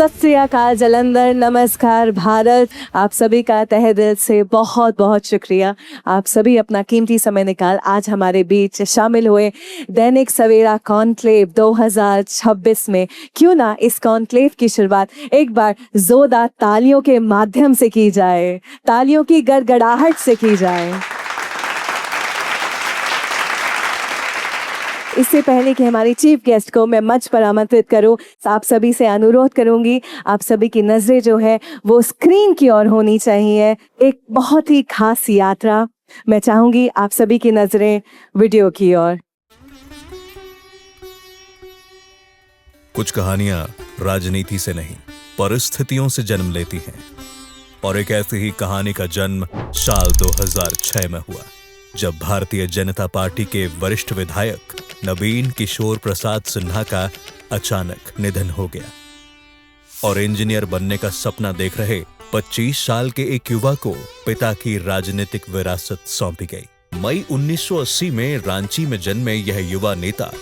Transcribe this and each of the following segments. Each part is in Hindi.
सत श्री अकाल जालंधर, नमस्कार भारत। आप सभी का तहे दिल से बहुत बहुत शुक्रिया। आप सभी अपना कीमती समय निकाल आज हमारे बीच शामिल हुए दैनिक सवेरा कॉन्क्लेव 2026 में। क्यों ना इस कॉन्क्लेव की शुरुआत एक बार जोरदार तालियों के माध्यम से की जाए, तालियों की गड़गड़ाहट से की जाए। इससे पहले कि हमारी चीफ गेस्ट को मैं मंच पर आमंत्रित करूं, आप सभी से अनुरोध करूंगी, आप सभी की नजरें जो है वो स्क्रीन की ओर होनी चाहिए। एक बहुत ही खास यात्रा, मैं चाहूंगी आप सभी की नजरें वीडियो की ओर। कुछ कहानियां राजनीति से नहीं, परिस्थितियों से जन्म लेती हैं। और एक ऐसी ही कहानी का जन्म साल 2006 में हुआ, जब भारतीय जनता पार्टी के वरिष्ठ विधायक नवीन किशोर प्रसाद सिन्हा का अचानक निधन हो गया और इंजीनियर बनने का सपना देख रहे 25 साल के एक युवा को पिता की राजनीतिक विरासत सौंपी गई। मई 1980 में रांची में जन्मे यह युवा नेता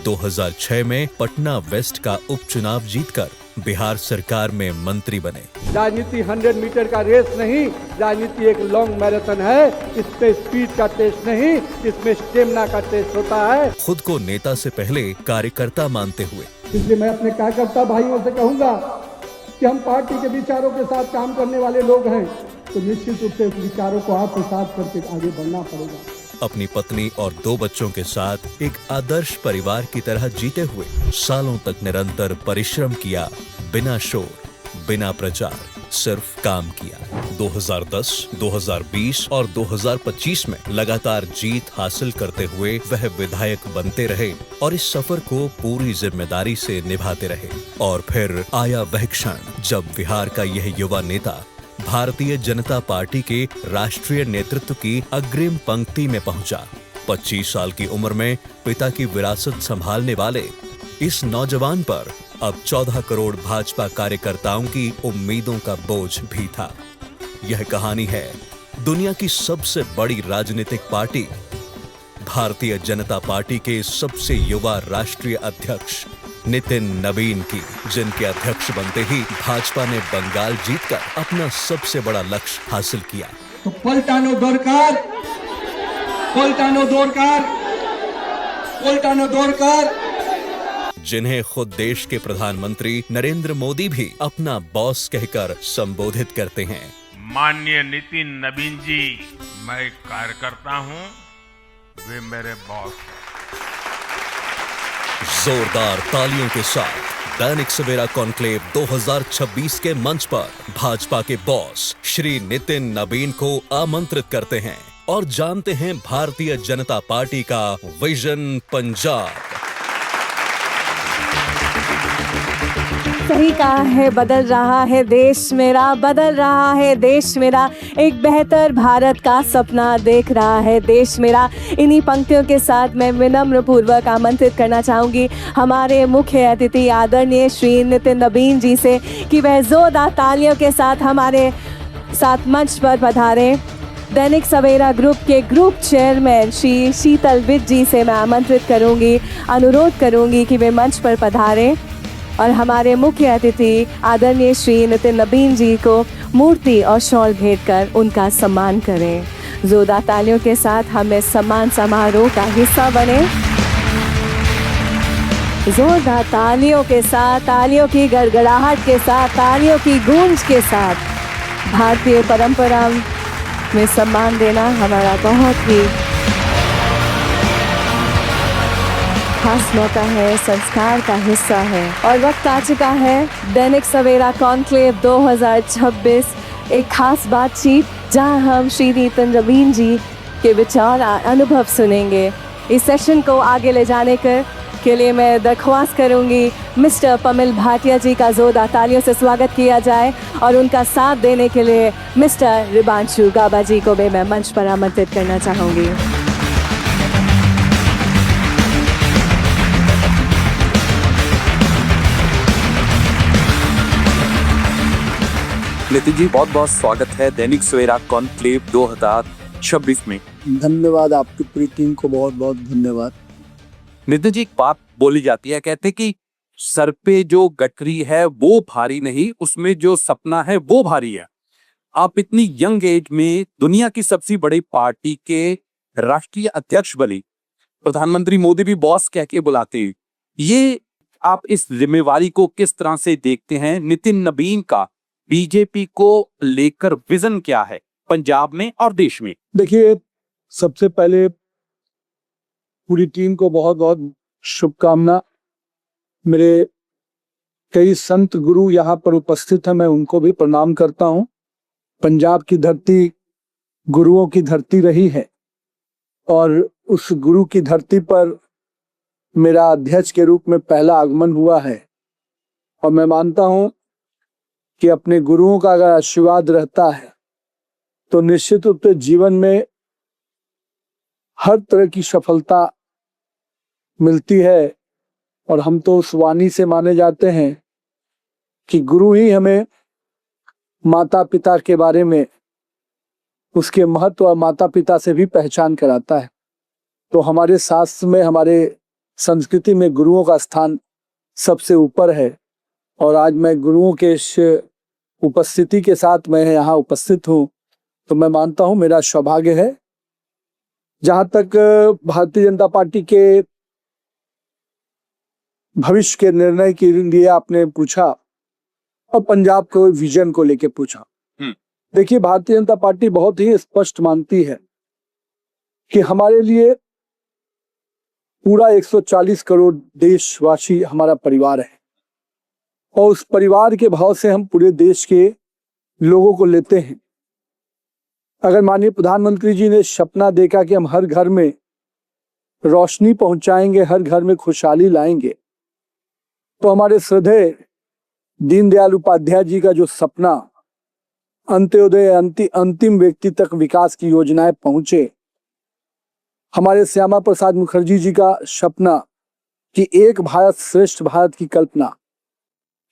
2006 में पटना वेस्ट का उपचुनाव जीतकर बिहार सरकार में मंत्री बने। राजनीति 100 मीटर का रेस नहीं, राजनीति एक लॉन्ग मैराथन है। इसमें स्पीड का टेस्ट नहीं, इसमें स्टेमिना का टेस्ट होता है। खुद को नेता से पहले कार्यकर्ता मानते हुए इसलिए मैं अपने कार्यकर्ता भाइयों से कहूंगा कि हम पार्टी के विचारों के साथ काम करने वाले लोग हैं, तो निश्चित रूप से उस विचारों को आत्मसात करके आगे बढ़ना पड़ेगा। अपनी पत्नी और 2 बच्चों के साथ एक आदर्श परिवार की तरह जीते हुए सालों तक निरंतर परिश्रम किया, बिना शोर, बिना प्रचार, सिर्फ काम किया। 2010, 2020 और 2025 में लगातार जीत हासिल करते हुए वह विधायक बनते रहे और इस सफर को पूरी जिम्मेदारी से निभाते रहे। और फिर आया वह क्षण जब बिहार का यह युवा नेता भारतीय जनता पार्टी के राष्ट्रीय नेतृत्व की अग्रिम पंक्ति में पहुंचा। 25 साल की उम्र में पिता की विरासत संभालने वाले इस नौजवान पर अब 14 करोड़ भाजपा कार्यकर्ताओं की उम्मीदों का बोझ भी था। यह कहानी है दुनिया की सबसे बड़ी राजनीतिक पार्टी भारतीय जनता पार्टी के सबसे युवा राष्ट्रीय अध्यक्ष नितिन नवीन की, जिनके अध्यक्ष बनते ही भाजपा ने बंगाल जीतकर अपना सबसे बड़ा लक्ष्य हासिल किया। तो पलटानो दरकार, पलटानो दरकार, पलटानो दरकार। जिन्हें खुद देश के प्रधानमंत्री नरेंद्र मोदी भी अपना बॉस कहकर संबोधित करते हैं। माननीय नितिन नवीन जी, मैं कार्यकर्ता हूं, वे मेरे बॉस हैं। जोरदार तालियों के साथ दैनिक सवेरा कॉन्क्लेव 2026 के मंच पर भाजपा के बॉस श्री नितिन नवीन को आमंत्रित करते हैं और जानते हैं भारतीय जनता पार्टी का विजन पंजाब। सही कहा है, बदल रहा है देश मेरा, बदल रहा है देश मेरा, एक बेहतर भारत का सपना देख रहा है देश मेरा। इन्हीं पंक्तियों के साथ मैं विनम्र पूर्वक आमंत्रित करना चाहूँगी हमारे मुख्य अतिथि आदरणीय श्री नितिन नवीन जी से कि वह जोरदार तालियों के साथ हमारे साथ मंच पर पधारें। दैनिक सवेरा ग्रुप के ग्रुप चेयरमैन श्री शीतल विद जी से मैं आमंत्रित करूँगी, अनुरोध करूँगी कि वे मंच पर पधारें और हमारे मुख्य अतिथि आदरणीय श्री नितिन नवीन जी को मूर्ति और शॉल भेंट कर उनका सम्मान करें। जोरदार तालियों के साथ हम इस सम्मान समारोह का हिस्सा बने। जोरदार तालियों के साथ, तालियों की गड़गड़ाहट के साथ, तालियों की गूंज के साथ भारतीय परंपरा में सम्मान देना हमारा बहुत ही खास मौका है, संस्कार का हिस्सा है। और वक्त आ चुका है दैनिक सवेरा कॉन्क्लेव 2026, एक खास बातचीत जहां हम श्री नितिन नवीन जी के विचार अनुभव सुनेंगे। इस सेशन को आगे ले जाने के लिए मैं दरख्वास्त करूंगी मिस्टर पमिल भाटिया जी का जोरदार तालियों से स्वागत किया जाए और उनका साथ देने के लिए मिस्टर रिबांशु गाबा जी को भी मैं मंच पर आमंत्रित करना चाहूँगी। नितिन जी, बहुत बहुत स्वागत है दैनिक सवेरा कॉन्क्लेव 2026 में। धन्यवाद, आपकी पूरी टीम को बहुत बहुत धन्यवाद। नितिन जी, एक बात बोली जाती है, कहते कि सर पे जो गठरी है वो भारी नहीं, उसमें जो सपना है वो भारी है। आप इतनी यंग एज में दुनिया की सबसे बड़ी पार्टी के राष्ट्रीय अध्यक्ष बने, प्रधानमंत्री मोदी भी बॉस कह के बुलाते हैं। ये आप इस जिम्मेवारी को किस तरह से देखते हैं? नितिन नबीन का बीजेपी को लेकर विजन क्या है पंजाब में और देश में? देखिए, सबसे पहले पूरी टीम को बहुत बहुत शुभकामना। मेरे कई संत गुरु यहाँ पर उपस्थित हैं, मैं उनको भी प्रणाम करता हूँ। पंजाब की धरती गुरुओं की धरती रही है और उस गुरु की धरती पर मेरा अध्यक्ष के रूप में पहला आगमन हुआ है और मैं मानता हूँ कि अपने गुरुओं का अगर आशीर्वाद रहता है तो निश्चित रूप से जीवन में हर तरह की सफलता मिलती है। और हम तो उस वाणी से माने जाते हैं कि गुरु ही हमें माता पिता के बारे में, उसके महत्व और माता पिता से भी पहचान कराता है। तो हमारे शास्त्र में, हमारे संस्कृति में गुरुओं का स्थान सबसे ऊपर है और आज मैं गुरुओं के इस उपस्थिति के साथ मैं यहाँ उपस्थित हूँ, तो मैं मानता हूँ मेरा सौभाग्य है। जहाँ तक भारतीय जनता पार्टी के भविष्य के निर्णय के लिए आपने पूछा और पंजाब के विजन को लेके पूछा, देखिए, भारतीय जनता पार्टी बहुत ही स्पष्ट मानती है कि हमारे लिए पूरा 140 करोड़ देशवासी हमारा परिवार है और उस परिवार के भाव से हम पूरे देश के लोगों को लेते हैं। अगर माननीय प्रधानमंत्री जी ने सपना देखा कि हम हर घर में रोशनी पहुंचाएंगे, हर घर में खुशहाली लाएंगे, तो हमारे श्रद्धेय दीनदयाल उपाध्याय जी का जो सपना अंत्योदय अंतिम व्यक्ति तक विकास की योजनाएं पहुंचे, हमारे श्यामा प्रसाद मुखर्जी जी का सपना कि एक भारत श्रेष्ठ भारत की कल्पना,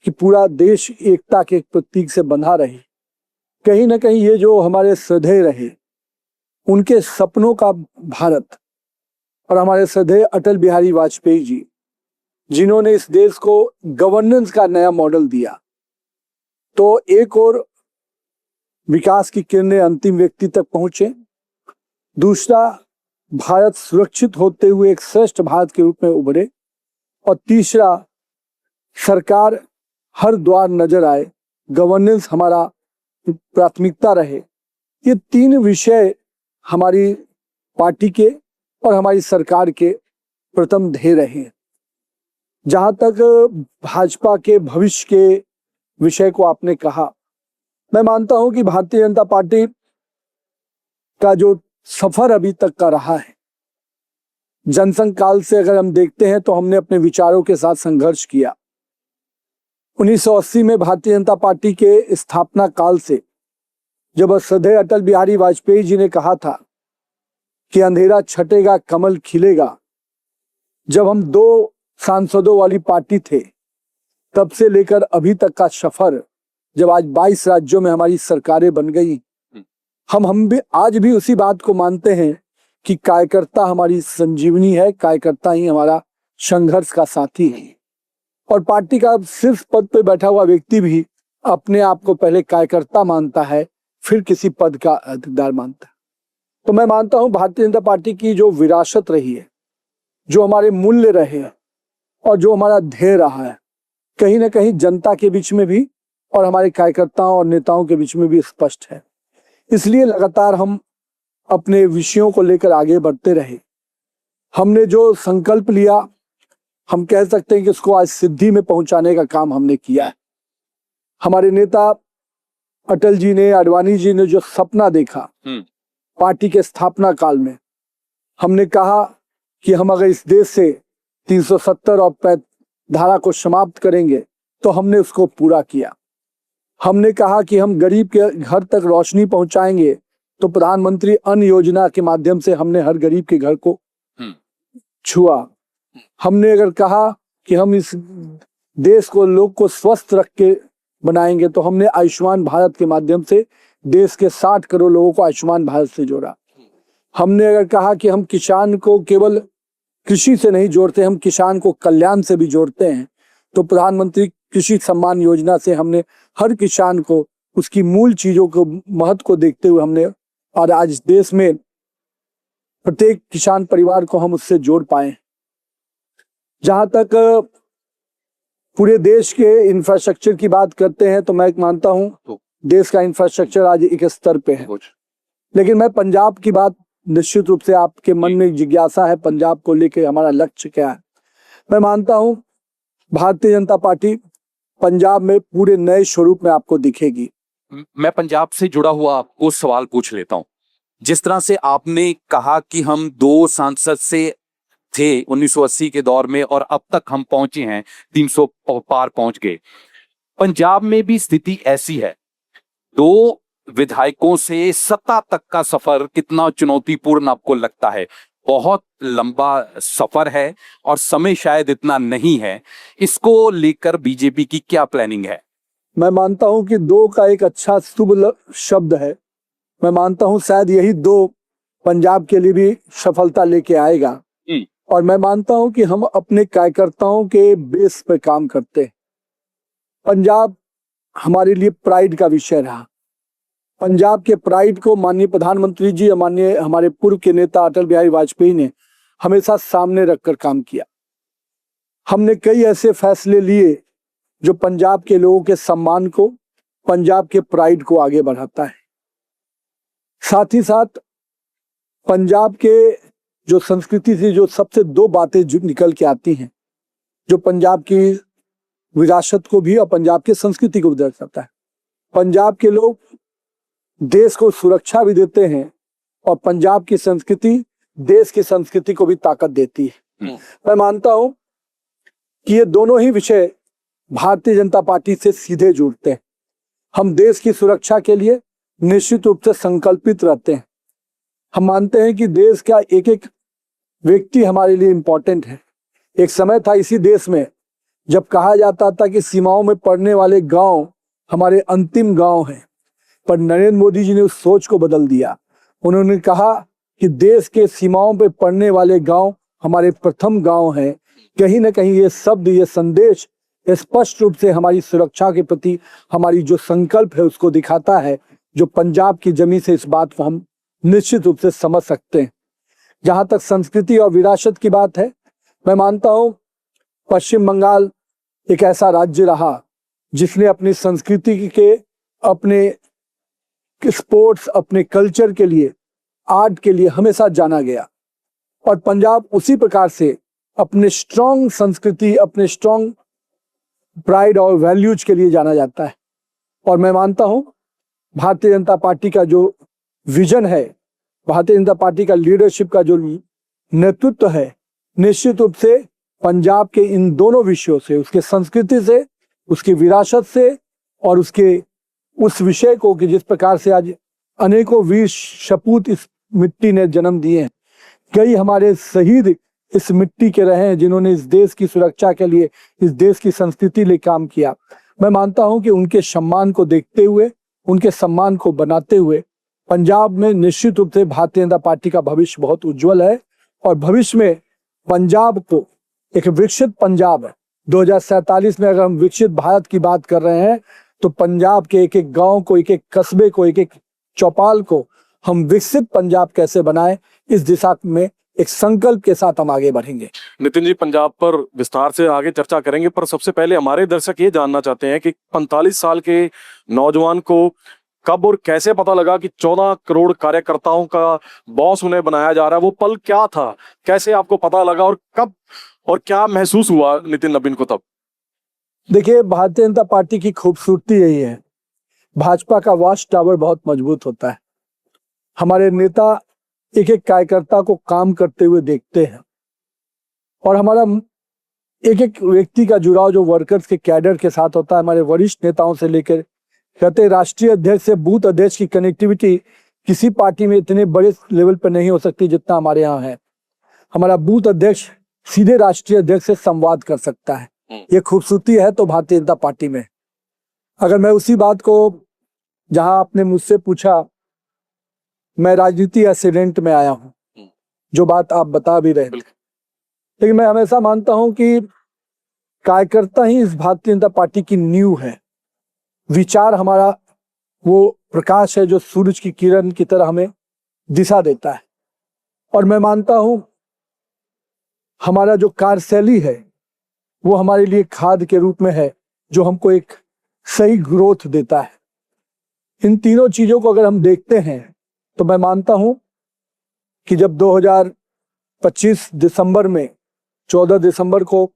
कि पूरा देश एकता के एक प्रतीक से बंधा रहे, कहीं ना कहीं ये जो हमारे श्रद्धेय रहे उनके सपनों का भारत, और हमारे श्रद्धेय अटल बिहारी वाजपेयी जी जिन्होंने इस देश को गवर्नेंस का नया मॉडल दिया, तो एक और विकास की किरणें अंतिम व्यक्ति तक पहुंचे, दूसरा भारत सुरक्षित होते हुए एक श्रेष्ठ भारत के रूप में उभरे, और तीसरा सरकार हर द्वार नजर आए, गवर्नेंस हमारा प्राथमिकता रहे। ये तीन विषय हमारी पार्टी के और हमारी सरकार के प्रथम ध्येय रहे। जहां तक भाजपा के भविष्य के विषय को आपने कहा, मैं मानता हूं कि भारतीय जनता पार्टी का जो सफर अभी तक का रहा है, जनसंघ काल से अगर हम देखते हैं तो हमने अपने विचारों के साथ संघर्ष किया। 1980 में भारतीय जनता पार्टी के स्थापना काल से जब श्रद्धेय अटल बिहारी वाजपेयी जी ने कहा था कि अंधेरा छटेगा कमल खिलेगा, जब हम 2 सांसदों वाली पार्टी थे, तब से लेकर अभी तक का सफर, जब आज 22 राज्यों में हमारी सरकारें बन गई, हम भी आज भी उसी बात को मानते हैं कि कार्यकर्ता हमारी संजीवनी है, कार्यकर्ता ही हमारा संघर्ष का साथी है। और पार्टी का सिर्फ पद पे बैठा हुआ व्यक्ति भी अपने आप को पहले कार्यकर्ता मानता है, फिर किसी पद का अधिकार मानता है। तो मैं मानता हूं भारतीय जनता पार्टी की जो विरासत रही है, जो हमारे मूल्य रहे और जो हमारा ध्येय रहा है, कहीं ना कहीं जनता के बीच में भी और हमारे कार्यकर्ताओं और नेताओं के बीच में भी स्पष्ट है। इसलिए लगातार हम अपने विषयों को लेकर आगे बढ़ते रहे। हमने जो संकल्प लिया, हम कह सकते हैं कि उसको आज सिद्धि में पहुंचाने का काम हमने किया है। हमारे नेता अटल जी ने, आडवाणी जी ने जो सपना देखा पार्टी के स्थापना काल में, हमने कहा कि हम अगर इस देश से 370 और धारा को समाप्त करेंगे तो हमने उसको पूरा किया। हमने कहा कि हम गरीब के घर तक रोशनी पहुंचाएंगे, तो प्रधानमंत्री अन्न योजना के माध्यम से हमने हर गरीब के घर को छुआ। हमने अगर कहा कि हम इस देश को, लोग को स्वस्थ रख के बनाएंगे, तो हमने आयुष्मान भारत के माध्यम से देश के 60 करोड़ लोगों को आयुष्मान भारत से जोड़ा। हमने अगर कहा कि हम किसान को केवल कृषि से नहीं जोड़ते, हम किसान को कल्याण से भी जोड़ते हैं, तो प्रधानमंत्री कृषि सम्मान योजना से हमने हर किसान को उसकी मूल चीजों को महत्व को देखते हुए हमने, और आज देश में प्रत्येक किसान परिवार को हम उससे जोड़ पाए। जहां तक पूरे देश के इंफ्रास्ट्रक्चर की बात करते हैं तो मैं मानता हूं देश का इंफ्रास्ट्रक्चर आज एक स्तर पे है, लेकिन मैं पंजाब की बात, निश्चित रूप से आपके मन में जिज्ञासा है पंजाब को लेकर हमारा लक्ष्य क्या है। मैं मानता हूं भारतीय जनता पार्टी पंजाब में पूरे नए स्वरूप में आपको दिखेगी। मैं पंजाब से जुड़ा हुआ आपको सवाल पूछ लेता हूं। जिस तरह से आपने कहा कि हम 2 सांसद से थे 1980 के दौर में और अब तक हम पहुंचे हैं 300 पार पहुंच गए, पंजाब में भी स्थिति ऐसी है। 2 विधायकों से सत्ता तक का सफर कितना चुनौतीपूर्ण आपको लगता है? बहुत लंबा सफर है और समय शायद इतना नहीं है। इसको लेकर बीजेपी की क्या प्लानिंग है? मैं मानता हूं कि 2 का एक अच्छा शुभ शब्द है। मैं मानता हूं शायद यही 2 पंजाब के लिए भी सफलता लेके आएगा। और मैं मानता हूं कि हम अपने कार्यकर्ताओं के बेस पर काम करते हैं। पंजाब हमारे लिए प्राइड का विषय रहा। पंजाब के प्राइड को माननीय प्रधानमंत्री जी, माननीय हमारे पूर्व के नेता अटल बिहारी वाजपेयी ने हमेशा सामने रखकर काम किया। हमने कई ऐसे फैसले लिए जो पंजाब के लोगों के सम्मान को, पंजाब के प्राइड को आगे बढ़ाता है। साथ ही साथ पंजाब के जो संस्कृति से जो सबसे 2 बातें जो निकल के आती हैं, जो पंजाब की विरासत को भी और पंजाब की संस्कृति को भी दर्शाता है। पंजाब के लोग देश को सुरक्षा भी देते हैं और पंजाब की संस्कृति देश की संस्कृति को भी ताकत देती है। मैं मानता हूं कि ये दोनों ही विषय भारतीय जनता पार्टी से सीधे जुड़ते हैं। हम देश की सुरक्षा के लिए निश्चित रूप से संकल्पित रहते हैं। हम मानते हैं कि देश का एक एक व्यक्ति हमारे लिए इम्पोर्टेंट है। एक समय था इसी देश में जब कहा जाता था कि सीमाओं में पड़ने वाले गांव हमारे अंतिम गांव हैं, पर नरेंद्र मोदी जी ने उस सोच को बदल दिया। उन्होंने कहा कि देश के सीमाओं पर पड़ने वाले गांव हमारे प्रथम गांव हैं। कहीं ना कहीं ये शब्द, ये संदेश स्पष्ट रूप से हमारी सुरक्षा के प्रति हमारी जो संकल्प है उसको दिखाता है, जो पंजाब की जमीन से इस बात को हम निश्चित रूप से समझ सकते हैं। जहां तक संस्कृति और विरासत की बात है, मैं मानता हूं पश्चिम बंगाल एक ऐसा राज्य रहा जिसने अपनी संस्कृति के, अपने स्पोर्ट्स, अपने कल्चर के लिए, आर्ट के लिए हमेशा जाना गया। और पंजाब उसी प्रकार से अपने स्ट्रॉन्ग संस्कृति, अपने स्ट्रॉन्ग प्राइड और वैल्यूज के लिए जाना जाता है। और मैं मानता हूं भारतीय जनता पार्टी का जो विजन है, भारतीय जनता पार्टी का लीडरशिप का जो नेतृत्व है, निश्चित रूप से पंजाब के इन दोनों विषयों से, उसके संस्कृति से, उसकी विरासत से और उसके उस विषय को कि जिस प्रकार से आज अनेकों वीर सपूत इस मिट्टी ने जन्म दिए हैं, कई हमारे शहीद इस मिट्टी के रहे हैं जिन्होंने इस देश की सुरक्षा के लिए, इस देश की संस्कृति लिए काम किया। मैं मानता हूं कि उनके सम्मान को देखते हुए, उनके सम्मान को बनाते हुए पंजाब में निश्चित रूप से भारतीय जनता पार्टी का भविष्य बहुत उज्जवल है। और भविष्य में पंजाब को एक विकसित पंजाब है। 2047 में अगर हम विकसित भारत की बात कर रहे हैं तो पंजाब के एक एक गांव को, एक एक कस्बे को, एक एक चौपाल को हम विकसित पंजाब कैसे बनाएं, इस दिशा में एक संकल्प के साथ हम आगे बढ़ेंगे। नितिन जी, पंजाब पर विस्तार से आगे चर्चा करेंगे, पर सबसे पहले हमारे दर्शक ये जानना चाहते हैं कि 45 साल के नौजवान को कब और कैसे पता लगा कि 14 करोड़ कार्यकर्ताओं का बॉस उन्हें बनाया जा रहा है? वो पल क्या था, कैसे आपको पता लगा और कब और क्या महसूस हुआ नितिन नबीन को तब? देखिए, भारतीय जनता पार्टी की खूबसूरती यही है, भाजपा का वॉच टावर बहुत मजबूत होता है। हमारे नेता एक एक कार्यकर्ता को काम करते हुए देखते हैं और हमारा एक एक व्यक्ति का जुड़ाव जो वर्कर्स के कैडर के साथ होता है, हमारे वरिष्ठ नेताओं से लेकर कहते राष्ट्रीय अध्यक्ष से बूथ अध्यक्ष की कनेक्टिविटी किसी पार्टी में इतने बड़े लेवल पर नहीं हो सकती जितना हमारे यहाँ है। हमारा बूथ अध्यक्ष सीधे राष्ट्रीय अध्यक्ष से संवाद कर सकता है। ये खूबसूरती है तो भारतीय जनता पार्टी में। अगर मैं उसी बात को, जहां आपने मुझसे पूछा, मैं राजनीति एक्सीडेंट में आया हूं, जो बात आप बता भी रहे, लेकिन मैं हमेशा मानता हूं कि कार्यकर्ता ही इस भारतीय जनता पार्टी की नींव है। विचार हमारा वो प्रकाश है जो सूरज की किरण की तरह हमें दिशा देता है। और मैं मानता हूं हमारा जो कार्यशैली है वो हमारे लिए खाद के रूप में है जो हमको एक सही ग्रोथ देता है। इन तीनों चीजों को अगर हम देखते हैं तो मैं मानता हूं कि जब 2025 दिसंबर में 14 दिसंबर को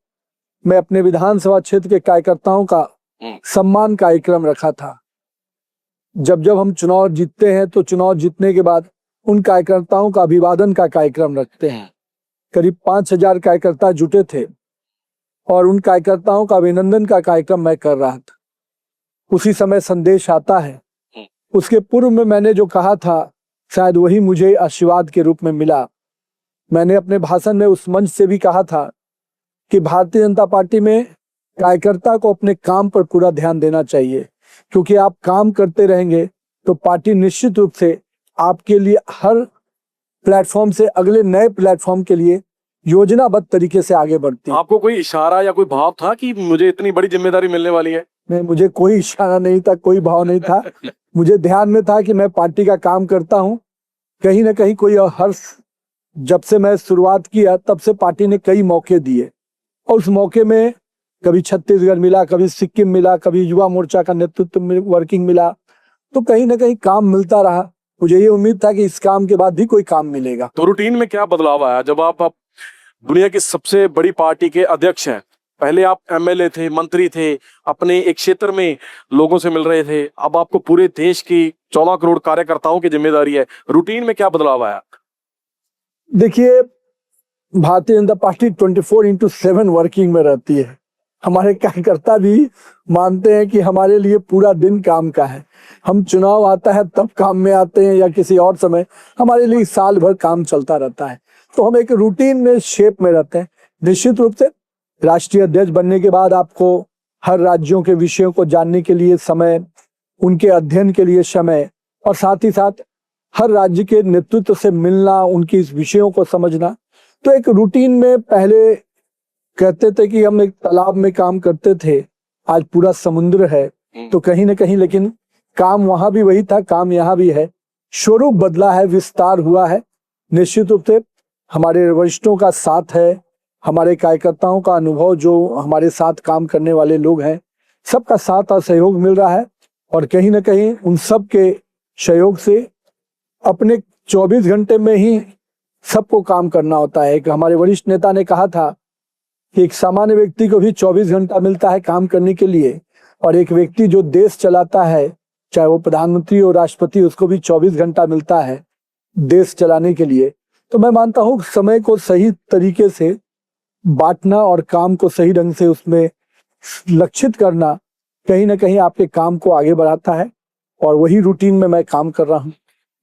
मैं अपने विधानसभा क्षेत्र के कार्यकर्ताओं का सम्मान कार्यक्रम रखा था। जब जब हम चुनाव जीतते हैं तो चुनाव जीतने के बाद उन कार्यकर्ताओं का अभिवादन का कार्यक्रम रखते हैं। करीब 5000 कार्यकर्ता जुटे थे और उन कार्यकर्ताओं का अभिनंदन का कार्यक्रम मैं कर रहा था। उसी समय संदेश आता है। उसके पूर्व में मैंने जो कहा था शायद वही मुझे आशीर्वाद के रूप में मिला। मैंने अपने भाषण में उस मंच से भी कहा था कि भारतीय जनता पार्टी में कार्यकर्ता को अपने काम पर पूरा ध्यान देना चाहिए, क्योंकि आप काम करते रहेंगे तो पार्टी निश्चित रूप से आपके लिए हर प्लेटफॉर्म से अगले नए प्लेटफॉर्म के लिए योजनाबद्ध तरीके से आगे बढ़ती है। आपको कोई इशारा या कोई भाव था कि मुझे इतनी बड़ी जिम्मेदारी मिलने वाली है? नहीं, मुझे कोई इशारा नहीं था, कोई भाव नहीं था। मुझे ध्यान में था कि मैं पार्टी का काम करता हूं। कहीं ना कहीं कोई हर्ष, जब से मैं शुरुआत किया तब से पार्टी ने कई मौके दिए और उस मौके में कभी छत्तीसगढ़ मिला, कभी सिक्किम मिला, कभी युवा मोर्चा का नेतृत्व में वर्किंग मिला, तो कहीं ना कहीं काम मिलता रहा। मुझे ये उम्मीद था कि इस काम के बाद भी कोई काम मिलेगा। तो रूटीन में क्या बदलाव आया जब आप दुनिया की सबसे बड़ी पार्टी के अध्यक्ष हैं? पहले आप एमएलए थे, मंत्री थे, अपने एक क्षेत्र में लोगों से मिल रहे थे, अब आपको पूरे देश की 14 करोड़ कार्यकर्ताओं की जिम्मेदारी है। रूटीन में क्या बदलाव आया? देखिए, भारतीय जनता पार्टी 24/7 वर्किंग में रहती है। हमारे कार्यकर्ता भी मानते हैं कि हमारे लिए पूरा दिन काम का है। हम चुनाव आता है तब काम में आते हैं या किसी और समय, हमारे लिए साल भर काम चलता रहता है। तो हम एक रूटीन में, शेप में रहते हैं। निश्चित रूप से राष्ट्रीय अध्यक्ष बनने के बाद आपको हर राज्यों के विषयों को जानने के लिए समय, उनके अध्ययन के लिए समय और साथ ही साथ हर राज्य के नेतृत्व से मिलना, उनकी इस विषयों को समझना। तो एक रूटीन में पहले कहते थे कि हम एक तालाब में काम करते थे, आज पूरा समुद्र है। तो कहीं ना कहीं लेकिन काम वहां भी वही था, काम यहाँ भी है। स्वरूप बदला है, विस्तार हुआ है। निश्चित रूप से हमारे वरिष्ठों का साथ है, हमारे कार्यकर्ताओं का अनुभव, जो हमारे साथ काम करने वाले लोग हैं, सबका साथ और सहयोग मिल रहा है। और कहीं ना कहीं उन सब के सहयोग से अपने 24 घंटे में ही सबको काम करना होता है। एक हमारे वरिष्ठ नेता ने कहा था कि एक सामान्य व्यक्ति को भी 24 घंटा मिलता है काम करने के लिए, और एक व्यक्ति जो देश चलाता है, चाहे वो प्रधानमंत्री हो, राष्ट्रपति, उसको भी 24 घंटा मिलता है देश चलाने के लिए। तो मैं मानता हूँ समय को सही तरीके से बांटना और काम को सही ढंग से उसमें लक्षित करना कहीं ना कहीं आपके काम को आगे बढ़ाता है, और वही रूटीन में मैं काम कर रहा हूँ।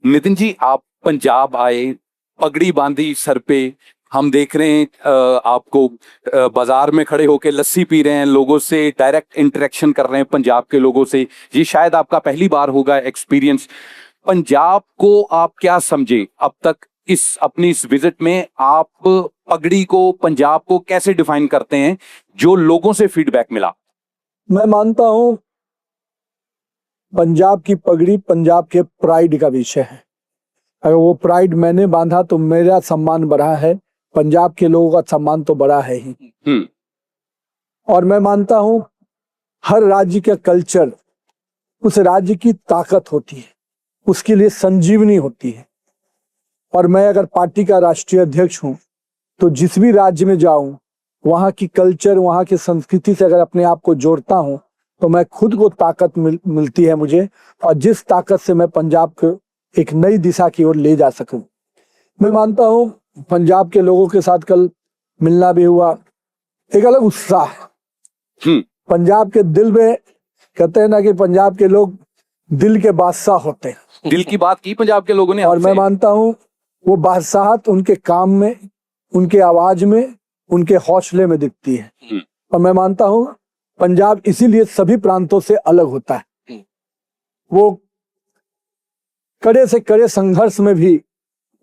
नितिन जी, आप पंजाब आए, पगड़ी बांधी सर पे, हम देख रहे हैं आपको बाजार में खड़े होकर लस्सी पी रहे हैं, लोगों से डायरेक्ट इंटरेक्शन कर रहे हैं पंजाब के लोगों से। ये शायद आपका पहली बार होगा एक्सपीरियंस। पंजाब को आप क्या समझे अब तक अपनी इस विजिट में? आप पगड़ी को, पंजाब को कैसे डिफाइन करते हैं जो लोगों से फीडबैक मिला? मैं मानता हूं पंजाब की पगड़ी पंजाब के प्राइड का विषय है। अगर वो प्राइड मैंने बांधा तो मेरा सम्मान बढ़ा है, पंजाब के लोगों का सम्मान तो बड़ा है ही। और मैं मानता हूं हर राज्य का कल्चर उस राज्य की ताकत होती है, उसके लिए संजीवनी होती है। और मैं अगर पार्टी का राष्ट्रीय अध्यक्ष हूं तो जिस भी राज्य में जाऊं, वहां की कल्चर, वहां की संस्कृति से अगर अपने आप को जोड़ता हूं तो मैं खुद को ताकत मिलती है मुझे, और जिस ताकत से मैं पंजाब को एक नई दिशा की ओर ले जा सकूं। मैं मानता हूं पंजाब के लोगों के साथ कल मिलना भी हुआ, एक अलग उत्साह। पंजाब के दिल में, कहते हैं ना कि पंजाब के लोग दिल के बादशाह होते हैं। दिल की बात की पंजाब के लोगों ने, और मैं मानता हूं वो बादशाहत उनके काम में, उनके आवाज में, उनके हौसले में दिखती है। और मैं मानता हूं पंजाब इसीलिए सभी प्रांतों से अलग होता है। वो कड़े से कड़े संघर्ष में भी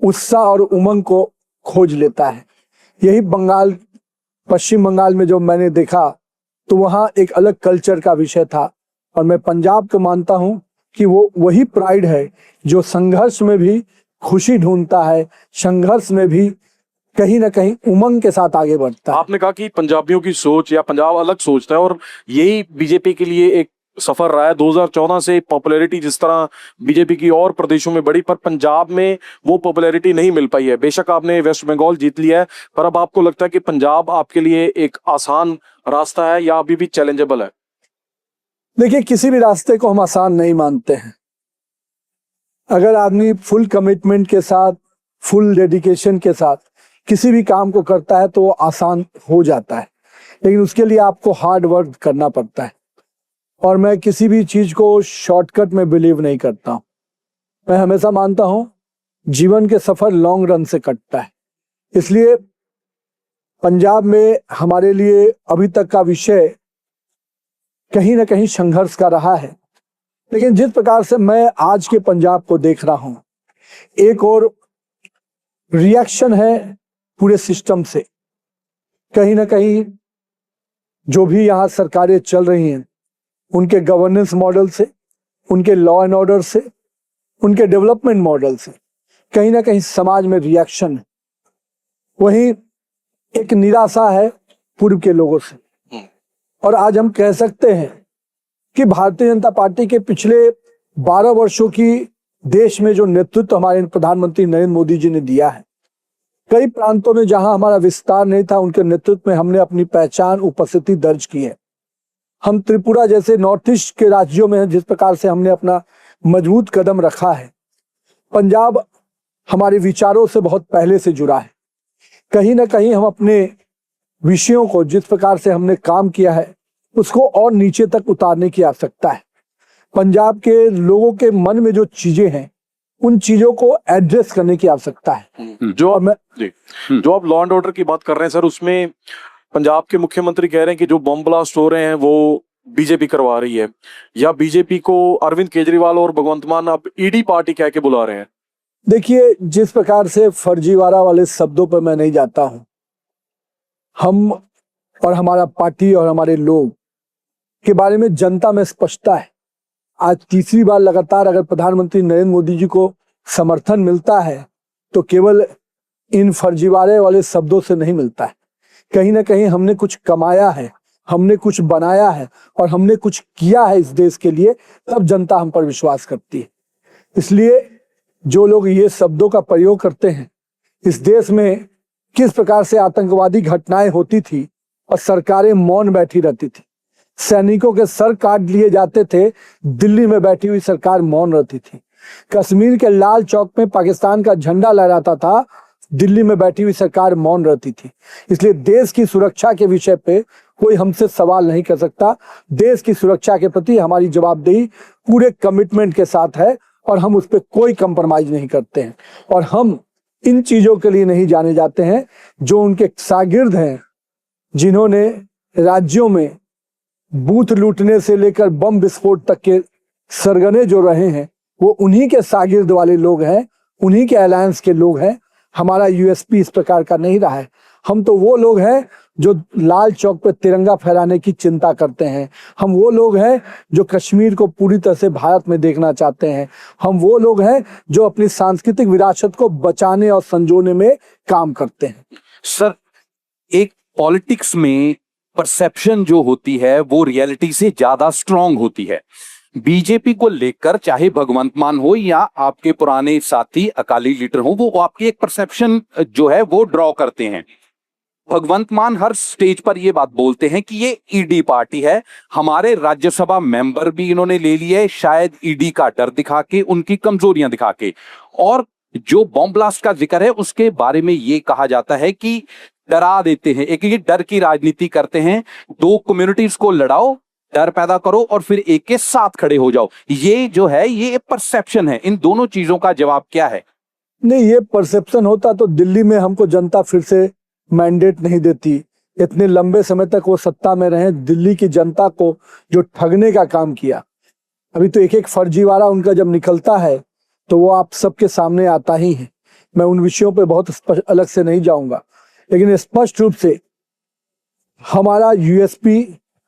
उत्साह और उमंग को खोज लेता है। यही बंगाल, पश्चिम बंगाल में जो मैंने देखा तो वहाँ एक अलग कल्चर का विषय था। और मैं पंजाब को मानता हूँ कि वो वही प्राइड है जो संघर्ष में भी खुशी ढूंढता है, संघर्ष में भी कहीं ना कहीं उमंग के साथ आगे बढ़ता है। आपने कहा कि पंजाबियों की सोच या पंजाब अलग सोचता है, और यही बीजेपी के लिए एक सफर रहा है। 2014 से पॉपुलैरिटी जिस तरह बीजेपी की और प्रदेशों में बढ़ी, पर पंजाब में वो पॉपुलैरिटी नहीं मिल पाई है। बेशक आपने वेस्ट बंगाल जीत लिया है, पर अब आपको लगता है कि पंजाब आपके लिए एक आसान रास्ता है या अभी भी चैलेंजेबल है? देखिए, किसी भी रास्ते को हम आसान नहीं मानते हैं। अगर आदमी फुल कमिटमेंट के साथ, फुल डेडिकेशन के साथ किसी भी काम को करता है तो वो आसान हो जाता है, लेकिन उसके लिए आपको हार्ड वर्क करना पड़ता है। और मैं किसी भी चीज को शॉर्टकट में बिलीव नहीं करता हूँ। मैं हमेशा मानता हूँ जीवन के सफर लॉन्ग रन से कटता है। इसलिए पंजाब में हमारे लिए अभी तक का विषय कहीं ना कहीं संघर्ष का रहा है, लेकिन जिस प्रकार से मैं आज के पंजाब को देख रहा हूँ, एक और रिएक्शन है पूरे सिस्टम से। कहीं ना कहीं जो भी यहाँ सरकारें चल रही हैं, उनके गवर्नेंस मॉडल से, उनके लॉ एंड ऑर्डर से, उनके डेवलपमेंट मॉडल से कहीं ना कहीं समाज में रिएक्शन है। वहीं एक निराशा है पूर्व के लोगों से। और आज हम कह सकते हैं कि भारतीय जनता पार्टी के पिछले 12 वर्षों की देश में जो नेतृत्व हमारे प्रधानमंत्री नरेंद्र मोदी जी ने दिया है, कई प्रांतों में जहां हमारा विस्तार नहीं था, उनके नेतृत्व में हमने अपनी पहचान, उपस्थिति दर्ज की है। हम त्रिपुरा जैसे नॉर्थ ईस्ट के राज्यों में जिस प्रकार से हमने अपना मजबूत कदम रखा है, पंजाब हमारे विचारों से बहुत पहले से जुड़ा है। कहीं ना कहीं हम अपने विषयों को, जिस प्रकार से हमने काम किया है, उसको और नीचे तक उतारने की आवश्यकता है। पंजाब के लोगों के मन में जो चीजें हैं, उन चीजों को एड्रेस करने की आवश्यकता है। जो आप लॉ एंड ऑर्डर की बात कर रहे हैं सर, उसमें पंजाब के मुख्यमंत्री कह रहे हैं कि जो बम ब्लास्ट हो रहे हैं वो बीजेपी करवा रही है, या बीजेपी को अरविंद केजरीवाल और भगवंत मान अब ईडी पार्टी कह के बुला रहे हैं। देखिए, जिस प्रकार से फर्जीवाड़ा वाले शब्दों पर मैं नहीं जाता हूं। हम और हमारा पार्टी और हमारे लोग के बारे में जनता में स्पष्टता है। आज तीसरी बार लगातार अगर प्रधानमंत्री नरेंद्र मोदी जी को समर्थन मिलता है तो केवल इन फर्जीवाड़े वाले शब्दों से नहीं मिलता है। कहीं ना कहीं हमने कुछ कमाया है, हमने कुछ बनाया है और हमने कुछ किया है इस देश के लिए, तब जनता हम पर विश्वास करती है। इसलिए जो लोग ये शब्दों का प्रयोग करते हैं, इस देश में किस प्रकार से आतंकवादी घटनाएं होती थी और सरकारें मौन बैठी रहती थी, सैनिकों के सर काट लिए जाते थे, दिल्ली में बैठी हुई सरकार मौन रहती थी। कश्मीर के लाल चौक में पाकिस्तान का झंडा लहराता था, दिल्ली में बैठी हुई सरकार मौन रहती थी। इसलिए देश की सुरक्षा के विषय पे कोई हमसे सवाल नहीं कर सकता। देश की सुरक्षा के प्रति हमारी जवाबदेही पूरे कमिटमेंट के साथ है और हम उस पर कोई कंप्रोमाइज नहीं करते हैं। और हम इन चीजों के लिए नहीं जाने जाते हैं जो उनके शागिर्द हैं, जिन्होंने राज्यों में बूथ लूटने से लेकर बम विस्फोट तक के सरगने जो रहे हैं, वो उन्हीं के शागिर्द वाले लोग हैं, उन्हीं के अलायंस के लोग हैं। हमारा यूएसपी इस प्रकार का नहीं रहा है। हम तो वो लोग हैं जो लाल चौक पे तिरंगा फहराने की चिंता करते हैं। हम वो लोग हैं जो कश्मीर को पूरी तरह से भारत में देखना चाहते हैं। हम वो लोग हैं जो अपनी सांस्कृतिक विरासत को बचाने और संजोने में काम करते हैं। सर, एक पॉलिटिक्स में परसेप्शन जो होती है वो रियलिटी से ज्यादा स्ट्रांग होती है। बीजेपी को लेकर चाहे भगवंत मान हो या आपके पुराने साथी अकाली लीडर हो, वो आपकी एक परसेप्शन जो है वो ड्रॉ करते हैं। भगवंत मान हर स्टेज पर ये बात बोलते हैं कि ये ईडी पार्टी है। हमारे राज्यसभा मेंबर भी इन्होंने ले लिए, शायद ईडी का डर दिखा के, उनकी कमजोरियां दिखा के। और जो बॉम्ब ब्लास्ट का जिक्र है उसके बारे में ये कहा जाता है कि डरा देते हैं, एक ये डर की राजनीति करते हैं। दो कम्युनिटीज को लड़ाओ, डर पैदा करो और फिर एक के साथ खड़े हो जाओ। ये जो है ये परसेप्शन है। इन दोनों चीजों का जवाब क्या है? नहीं, ये परसेप्शन होता तो दिल्ली में हमको जनता फिर से मैंडेट नहीं देती। इतने लंबे समय तक वो सत्ता में रहे, दिल्ली की जनता को जो ठगने का काम किया। अभी तो एक एक फर्जीवाड़ा उनका जब निकलता है तो वो आप सबके सामने आता ही है। मैं उन विषयों पे बहुत अलग से नहीं जाऊंगा, लेकिन स्पष्ट रूप से हमारा यूएसपी,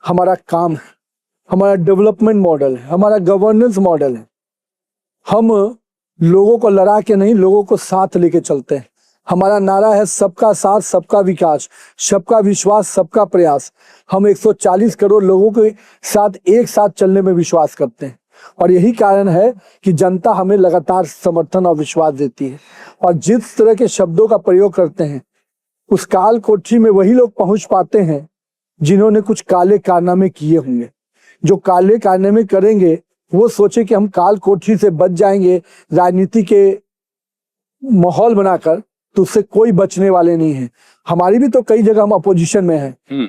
हमारा काम है, हमारा डेवलपमेंट मॉडल है, हमारा गवर्नेंस मॉडल है। हम लोगों को लड़ा के नहीं, लोगों को साथ लेके चलते हैं। हमारा नारा है सबका साथ सबका विकास, सबका विश्वास सबका प्रयास। हम 140 करोड़ लोगों के साथ एक साथ चलने में विश्वास करते हैं और यही कारण है कि जनता हमें लगातार समर्थन और विश्वास देती है। और जिस तरह के शब्दों का प्रयोग करते हैं, उस काल कोठरी में वही लोग पहुंच पाते हैं जिन्होंने कुछ काले कारनामे किए होंगे। जो काले कारनामे करेंगे वो सोचे कि हम काल कोठरी से बच जाएंगे राजनीति के माहौल बनाकर, तो उससे कोई बचने वाले नहीं है। हमारी भी तो कई जगह हम अपोजिशन में हैं।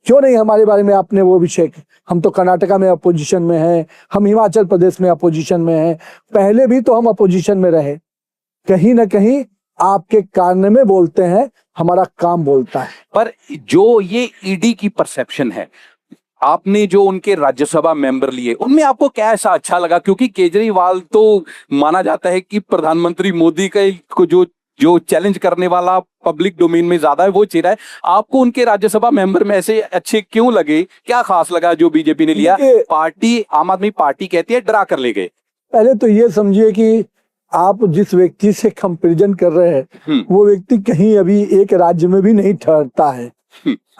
क्यों नहीं हमारे बारे में आपने वो विषय, हम तो कर्नाटका में अपोजिशन में हैं, हम हिमाचल प्रदेश में अपोजिशन में हैं, पहले भी तो हम अपोजिशन में रहे। कहीं ना कहीं आपके कारनामे बोलते हैं, हमारा काम बोलता है। पर जो ये ईडी की परसेप्शन है, आपने जो उनके राज्यसभा मेंबर लिए, उनमें आपको क्या ऐसा अच्छा लगा? क्योंकि केजरीवाल तो माना जाता है कि प्रधानमंत्री मोदी को जो चैलेंज करने वाला पब्लिक डोमेन में ज्यादा है, वो चेहरा है। आपको उनके राज्यसभा मेंबर में ऐसे अच्छे क्यों लगे? क्या खास लगा जो बीजेपी ने लिया? पार्टी, आम आदमी पार्टी कहती है डरा कर ले गए। पहले तो ये समझिए कि आप जिस व्यक्ति से कंपेरिजन कर रहे हैं वो व्यक्ति कहीं अभी एक राज्य में भी नहीं ठहरता है।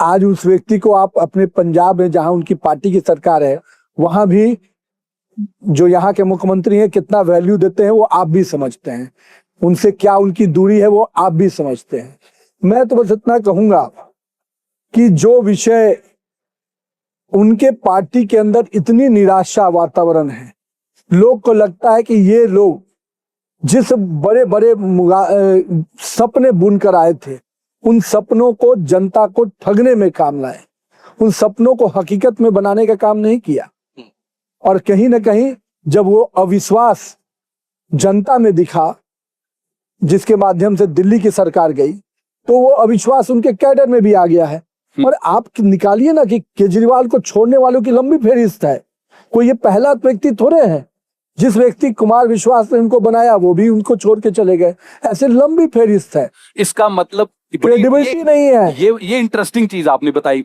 आज उस व्यक्ति को आप अपने पंजाब में, जहां उनकी पार्टी की सरकार है, वहां भी जो यहाँ के मुख्यमंत्री हैं कितना वैल्यू देते हैं वो आप भी समझते हैं। उनसे क्या उनकी दूरी है वो आप भी समझते हैं। मैं तो बस इतना कहूंगा कि जो विषय उनके पार्टी के अंदर इतनी निराशा वातावरण है, लोग को लगता है कि ये लोग जिस बड़े बड़े सपने बुनकर आए थे, उन सपनों को जनता को ठगने में काम लाए, उन सपनों को हकीकत में बनाने का काम नहीं किया। और कहीं ना कहीं जब वो अविश्वास जनता में दिखा, जिसके माध्यम से दिल्ली की सरकार गई, तो वो अविश्वास उनके कैडर में भी आ गया है। और आप निकालिए ना कि केजरीवाल को छोड़ने वालों की लंबी फहरिस्त है। कोई ये पहला व्यक्ति थोड़े हैं। जिस व्यक्ति कुमार विश्वास ने उनको बनाया वो भी उनको छोड़ के चले गए। ऐसे लंबी फहरिस्त है। इसका मतलब क्रेडिबिलिटी नहीं है। ये इंटरेस्टिंग चीज आपने बताई।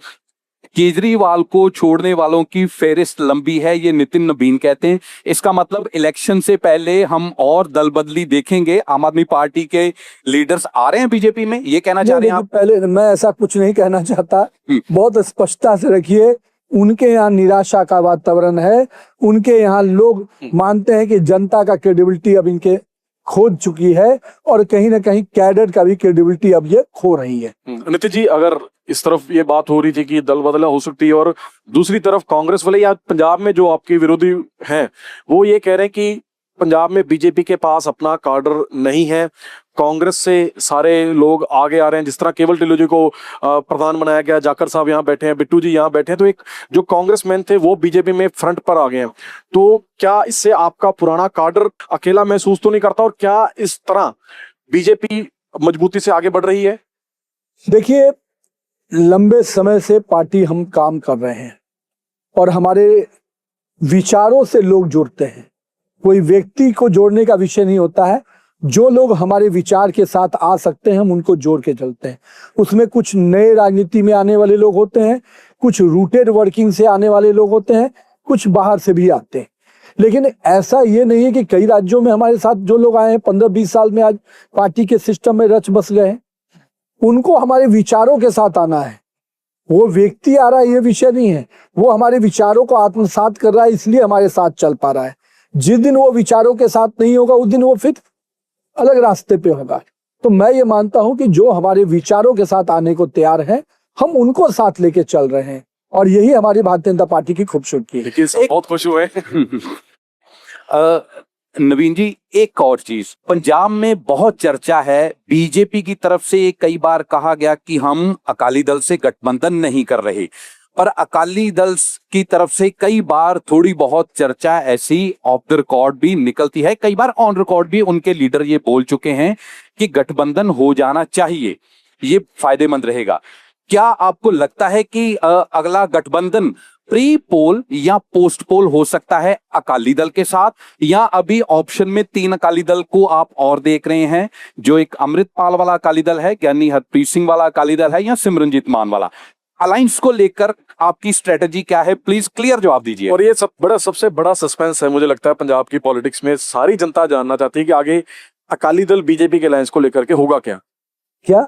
केजरीवाल को छोड़ने वालों की फेहरिस्त लंबी है, ये नितिन नवीन कहते हैं। इसका मतलब इलेक्शन से पहले हम और दल बदली देखेंगे? आम आदमी पार्टी के लीडर्स आ रहे हैं बीजेपी में, ये कहना चाह रहे हैं आप? पहले मैं ऐसा कुछ नहीं कहना चाहता। बहुत स्पष्टता से रखिए, उनके यहाँ निराशा का वातावरण है। उनके यहाँ लोग मानते हैं कि जनता का क्रेडिबिलिटी अब इनके खोज चुकी है और कहीं ना कहीं कैडर का भी क्रेडिबिलिटी अब ये खो रही है। नितिन जी, अगर इस तरफ ये बात हो रही थी कि दल बदला हो सकती है और दूसरी तरफ कांग्रेस वाले या पंजाब में जो आपके विरोधी हैं वो ये कह रहे हैं कि पंजाब में बीजेपी के पास अपना कार्डर नहीं है, कांग्रेस से सारे लोग आगे आ रहे हैं। जिस तरह केवल टिल्लू जी को प्रधान बनाया गया, जाकर साहब यहाँ बैठे हैं, बिट्टू जी यहाँ बैठे हैं, तो एक जो कांग्रेसमैन थे वो बीजेपी में फ्रंट पर आ गए हैं। तो क्या इससे आपका पुराना कार्डर अकेला महसूस तो नहीं करता और क्या इस तरह बीजेपी मजबूती से आगे बढ़ रही है? देखिए, लंबे समय से पार्टी हम काम कर रहे हैं और हमारे विचारों से लोग जुड़ते हैं। कोई व्यक्ति को जोड़ने का विषय नहीं होता है। जो लोग हमारे विचार के साथ आ सकते हैं हम उनको जोड़ के चलते हैं। उसमें कुछ नए राजनीति में आने वाले लोग होते हैं, कुछ रूटेड वर्किंग से आने वाले लोग होते हैं, कुछ बाहर से भी आते हैं। लेकिन ऐसा ये नहीं है कि कई राज्यों में हमारे साथ जो लोग आए हैं 15-20 साल में आज पार्टी के सिस्टम में रच बस गए हैं, उनको हमारे विचारों के साथ आना है। वो व्यक्ति आ रहा है ये विषय नहीं है, वो हमारे विचारों को आत्मसात कर रहा है, इसलिए हमारे साथ चल पा रहा है। जिस दिन वो विचारों के साथ नहीं होगा उस दिन वो फिर अलग रास्ते पे होगा। तो मैं ये मानता हूं कि जो हमारे विचारों के साथ आने को तैयार हैं हम उनको साथ लेके चल रहे हैं और यही हमारी भारतीय जनता पार्टी की खूबसूरती है। बहुत खुश हुए। नवीन जी, एक और चीज, पंजाब में बहुत चर्चा है, बीजेपी की तरफ से कई बार कहा गया कि हम अकाली दल से गठबंधन नहीं कर रहे, पर अकाली दल की तरफ से कई बार थोड़ी बहुत चर्चा ऐसी ऑफ द रिकॉर्ड भी निकलती है, कई बार ऑन रिकॉर्ड भी उनके लीडर ये बोल चुके हैं कि गठबंधन हो जाना चाहिए, ये फायदेमंद रहेगा। क्या आपको लगता है कि अगला गठबंधन प्री पोल या पोस्ट पोल हो सकता है अकाली दल के साथ, या अभी ऑप्शन में 3 अकाली दल को आप और देख रहे हैं, जो एक अमृतपाल वाला अकाली दल है, ज्ञानी हरप्रीत सिंह वाला अकाली दल है, या सिमरनजीत मान वाला? अलायंस को लेकर आपकी स्ट्रेटजी क्या है? प्लीज क्लियर जवाब दीजिए। और ये सबसे बड़ा सस्पेंस है मुझे लगता है पंजाब की पॉलिटिक्स में। सारी जनता जानना चाहती है कि आगे अकाली दल बीजेपी के अलायंस को लेकर के होगा क्या? क्या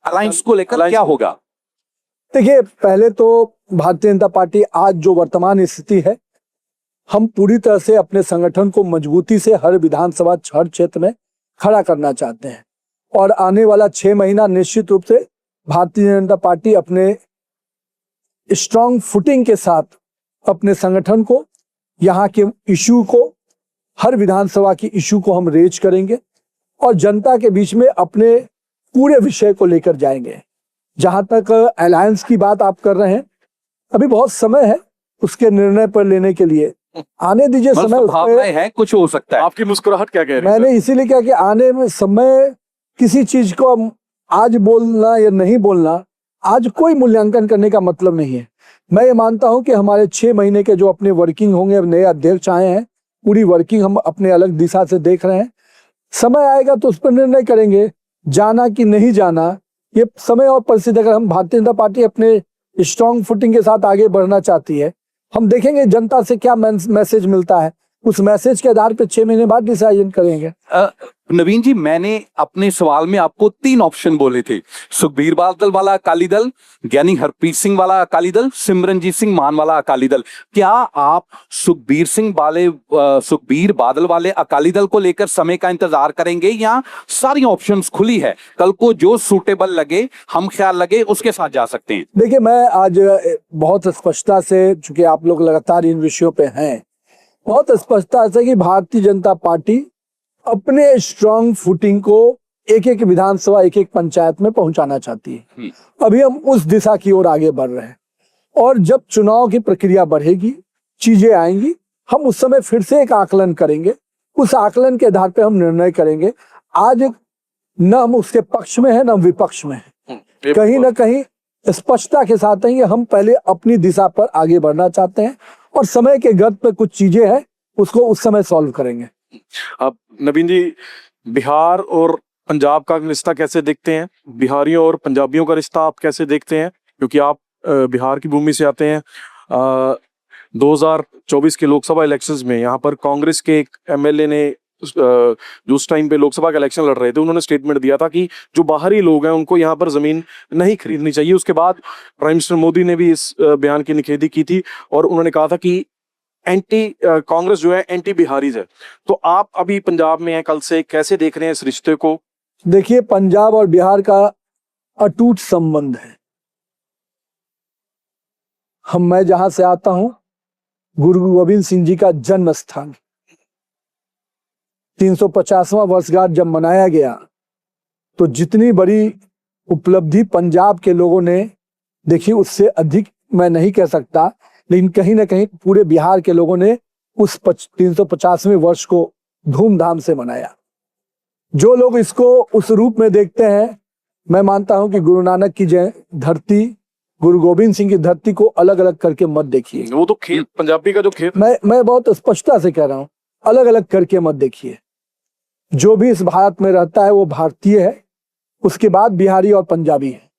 अलायंस को लेकर क्या होगा? देखिए, पहले तो भारतीय जनता पार्टी आज जो वर्तमान स्थिति है, हम पूरी तरह से अपने संगठन को मजबूती से हर विधानसभा हर क्षेत्र में खड़ा करना चाहते हैं। और आने वाला 6 महीना निश्चित रूप से भारतीय जनता पार्टी अपने स्ट्रांग फुटिंग के साथ अपने संगठन को, यहाँ के इशू को, हर विधानसभा की इशू को हम रेज करेंगे और जनता के बीच में अपने पूरे विषय को लेकर जाएंगे। जहां तक अलायंस की बात आप कर रहे हैं, अभी बहुत समय है उसके निर्णय पर लेने के लिए, आने दीजिए समय। भावनाएं हैं, कुछ हो सकता है। आपकी मुस्कुराहट क्या कह रही है? मैंने इसीलिए कहा कि आने में समय, किसी चीज को आज बोलना या नहीं बोलना आज कोई मूल्यांकन करने का मतलब नहीं है। मैं ये मानता हूं कि हमारे 6 महीने के जो अपने वर्किंग होंगे, नए अध्यक्ष आए हैं, पूरी वर्किंग हम अपने अलग दिशा से देख रहे हैं। समय आएगा तो उस पर निर्णय करेंगे, जाना कि नहीं जाना, ये समय और परिस्थिति। अगर हम भारतीय जनता पार्टी अपने स्ट्रॉन्ग फुटिंग के साथ आगे बढ़ना चाहती है, हम देखेंगे जनता से क्या मैसेज मिलता है, उस मैसेज के आधार पर 6 महीने बाद डिसाइजन करेंगे। नवीन जी, मैंने अपने सवाल में आपको 3 ऑप्शन बोले थे। सुखबीर बादल वाला अकाली दल, ज्ञानी हरप्रीत सिंह वाला अकाली दल, सिमरनजीत सिंह मान वाला अकाली दल। क्या आप सुखबीर बादल वाले अकाली दल को लेकर समय का इंतजार करेंगे या सारी ऑप्शंस खुली है, कल को जो सूटेबल लगे, हम ख्याल लगे, उसके साथ जा सकते हैं? देखिए, मैं आज बहुत स्पष्टता से, चूंकि आप लोग लगातार इन विषयों पे हैं, बहुत स्पष्टता से कि भारतीय जनता पार्टी अपने स्ट्रांग फुटिंग को एक एक विधानसभा, एक एक पंचायत में पहुंचाना चाहती है। अभी हम उस दिशा की ओर आगे बढ़ रहे हैं और जब चुनाव की प्रक्रिया बढ़ेगी, चीजें आएंगी, हम उस समय फिर से एक आकलन करेंगे। उस आकलन के आधार पर हम निर्णय करेंगे। आज न हम उसके पक्ष में है न विपक्ष में है, कहीं ना कहीं स्पष्टता के साथ है कि हम पहले अपनी दिशा पर आगे बढ़ना चाहते हैं और समय के गत पे कुछ चीजें हैं, उसको उस समय सॉल्व करेंगे। आप नवीन जी, बिहार और पंजाब का रिश्ता कैसे देखते हैं? बिहारियों और पंजाबियों का रिश्ता आप कैसे देखते हैं? क्योंकि आप बिहार की भूमि से आते हैं। 2024 के लोकसभा इलेक्शंस में यहाँ पर कांग्रेस के एक एमएलए ने, जो उस टाइम पे लोकसभा का इलेक्शन लड़ रहे थे, उन्होंने स्टेटमेंट दिया था कि जो बाहरी लोग हैं उनको यहाँ पर जमीन नहीं खरीदनी चाहिए। उसके बाद प्राइम मिनिस्टर मोदी ने भी इस बयान की निखेधी की थी और उन्होंने कहा था कि कांग्रेस जो है एंटी बिहारीज है। तो आप अभी पंजाब में हैं, कल से कैसे देख रहे हैं इस रिश्ते को? देखिए, पंजाब और बिहार का अटूट संबंध है। मैं जहां से आता हूं, गुरु गोविंद सिंह जी का जन्म स्थान, 350वां वर्षगांठ जब मनाया गया तो जितनी बड़ी उपलब्धि पंजाब के लोगों ने देखी, उससे अधिक मैं नहीं कह सकता, लेकिन कहीं ना कहीं पूरे बिहार के लोगों ने उस 350वें वर्ष को धूमधाम से मनाया। जो लोग इसको उस रूप में देखते हैं, मैं मानता हूं कि गुरु नानक की धरती, गुरु गोविंद सिंह की धरती को अलग अलग करके मत देखिए। वो तो खेत, पंजाबी का जो खेत, मैं बहुत स्पष्टता से कह रहा हूं, अलग अलग करके मत देखिए। जो भी इस भारत में रहता है वो भारतीय है, उसके बाद बिहारी और पंजाबी है।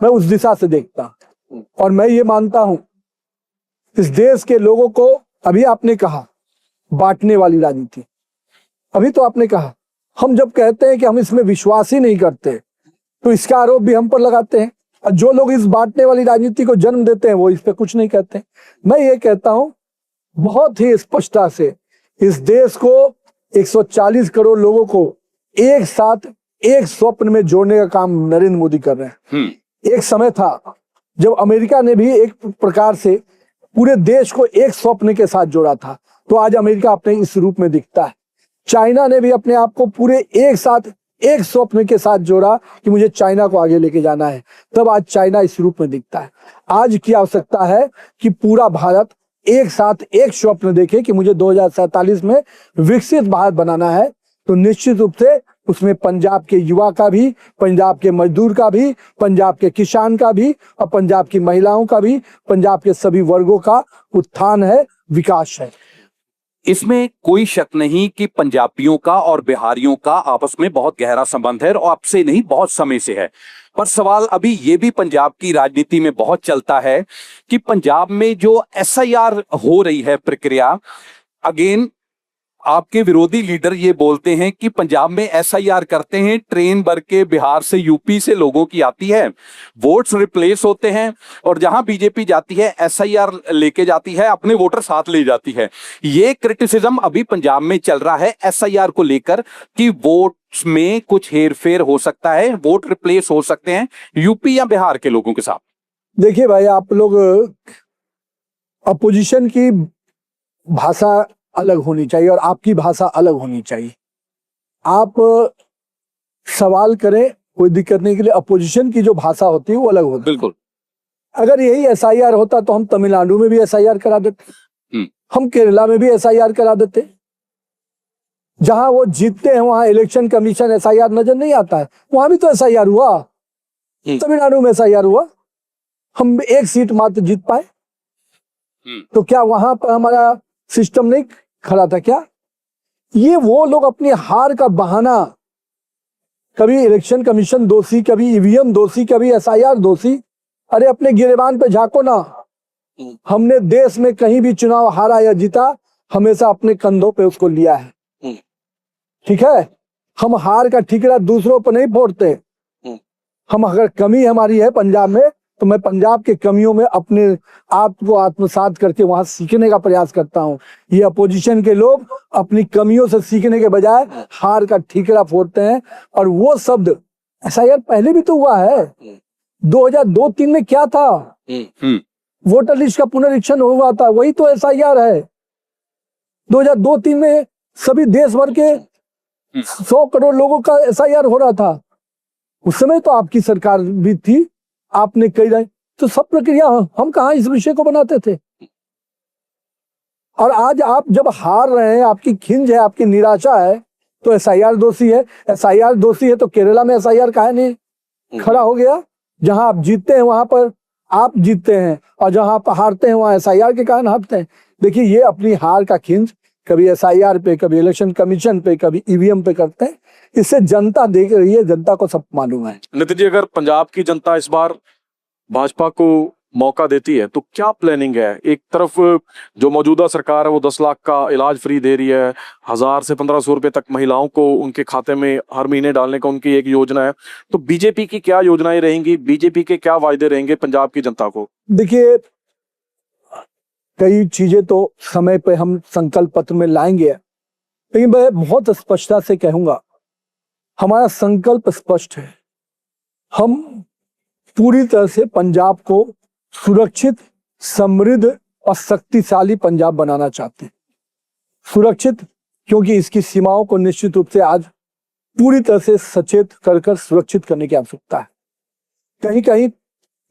मैं उस दिशा से देखता हूं और मैं ये मानता हूं इस देश के लोगों को, अभी आपने कहा बांटने वाली राजनीति, अभी तो आपने कहा, हम जब कहते हैं कि हम इसमें विश्वास ही नहीं करते तो इसका आरोप भी हम पर लगाते हैं, और जो लोग इस बांटने वाली राजनीति को जन्म देते हैं वो इस पे कुछ नहीं कहते। मैं ये कहता हूं बहुत ही स्पष्टता से, इस देश को 140 करोड़ लोगों को एक साथ एक स्वप्न में जोड़ने का काम नरेंद्र मोदी कर रहे हैं। एक समय था जब अमेरिका ने भी एक प्रकार से पूरे देश को एक स्वप्न के साथ जोड़ा था, तो आज अमेरिका अपने इस रूप में दिखता है। चाइना ने भी अपने आप को पूरे एक साथ एक स्वप्न के साथ जोड़ा कि मुझे चाइना को आगे लेके जाना है, तब आज चाइना इस रूप में दिखता है। आज की आवश्यकता है कि पूरा भारत एक साथ एक स्वप्न देखे कि मुझे 2047 में विकसित भारत बनाना है। तो निश्चित रूप से उसमें पंजाब के युवा का भी, पंजाब के मजदूर का भी, पंजाब के किसान का भी और पंजाब की महिलाओं का भी, पंजाब के सभी वर्गों का उत्थान है, विकास है। इसमें कोई शक नहीं कि पंजाबियों का और बिहारियों का आपस में बहुत गहरा संबंध है और अब से नहीं बहुत समय से है। पर सवाल अभी ये भी पंजाब की राजनीति में बहुत चलता है कि पंजाब में जो एसआईआर हो रही है प्रक्रिया, अगेन आपके विरोधी लीडर ये बोलते हैं कि पंजाब में एसआईआर करते हैं, ट्रेन भर के बिहार से यूपी से लोगों की आती है, वोट्स रिप्लेस होते हैं और जहां बीजेपी जाती है एसआईआर लेके जाती है, अपने वोटर साथ ले जाती है। ये क्रिटिसिज्म अभी पंजाब में चल रहा है एसआईआर को लेकर कि वोट्स में कुछ हेरफेर हो सकता है, वोट रिप्लेस हो सकते हैं यूपी या बिहार के लोगों के साथ। देखिए भाई, आप लोग अपोजिशन की भाषा अलग होनी चाहिए और आपकी भाषा अलग होनी चाहिए। आप सवाल करें, कोई दिक्कत नहीं, के लिए अपोजिशन की जो भाषा होती है वो अलग होती है। बिल्कुल। अगर यही एसआईआर होता तो हम तमिलनाडु में भी एसआईआर करा देते, हम केरला में भी एसआईआर करा देते। जहां वो जीतते हैं वहां इलेक्शन कमीशन एसआईआर नजर नहीं आता है, वहां भी तो एसआईआर हुआ, तमिलनाडु में एसआईआर हुआ, हम एक सीट मात्र जीत पाए। तो क्या वहां पर हमारा सिस्टम नहीं खड़ा था क्या? ये वो लोग अपनी हार का बहाना, कभी इलेक्शन कमीशन दोषी, कभी ईवीएम दोषी, कभी एसआईआर दोषी। अरे अपने गिरेबान पे झांको ना। हमने देश में कहीं भी चुनाव हारा या जीता, हमेशा अपने कंधों पे उसको लिया है। ठीक है, हम हार का ठिकरा दूसरों पर नहीं फोड़ते। हम अगर कमी हमारी है पंजाब में, तो मैं पंजाब के कमियों में अपने आप को आत्मसात करके वहां सीखने का प्रयास करता हूं। ये अपोजिशन के लोग अपनी कमियों से सीखने के बजाय हार का ठीकरा फोड़ते हैं। और वो शब्द एसआईआर पहले भी तो हुआ है, 2002-3 में क्या था, वोटर लिस्ट का पुनरीक्षण हुआ था, वही तो एसआईआर है। 2002-3 में सभी देश भर के 100 करोड़ लोगों का एसआईआर हो रहा था। उस समय तो आपकी सरकार भी थी, आपने कही रहे, तो सब प्रक्रिया हम कहां इस विषय को बनाते थे। और आज आप जब हार रहे हैं, आपकी खिंज है, आपकी निराशा है, तो एसआईआर दोषी है। एसआईआर दोषी है तो केरला में एसआईआर काहे नहीं खड़ा हो गया? जहां आप जीतते हैं वहां पर आप जीतते हैं, और जहां आप हारते हैं वहां एसआईआर के कारण हारते हैं। देखिए, ये अपनी हार का खिंज कभी एसआईआर पे, कभी इलेक्शन कमीशन पे, कभी ईवीएम पे करते हैं। इससे जनता देख रही है, जनता को सब मालूम है। नितिन जी, अगर पंजाब की जनता इस बार भाजपा को मौका देती है तो क्या प्लानिंग है? एक तरफ जो मौजूदा सरकार है वो 10 लाख का इलाज फ्री दे रही है, 1000 से 1500 रुपए तक महिलाओं को उनके खाते में हर महीने डालने का उनकी एक योजना है। तो बीजेपी की क्या योजनाएं रहेंगी, बीजेपी के क्या वायदे रहेंगे पंजाब की जनता को? देखिए, कई चीजें तो समय पे हम संकल्प पत्र में लाएंगे, लेकिन मैं बहुत स्पष्टता से कहूंगा, हमारा संकल्प स्पष्ट है। हम पूरी तरह से पंजाब को सुरक्षित, समृद्ध और शक्तिशाली पंजाब बनाना चाहते हैं। सुरक्षित क्योंकि इसकी सीमाओं को निश्चित रूप से आज पूरी तरह से सचेत कर सुरक्षित करने की आवश्यकता है। कहीं कहीं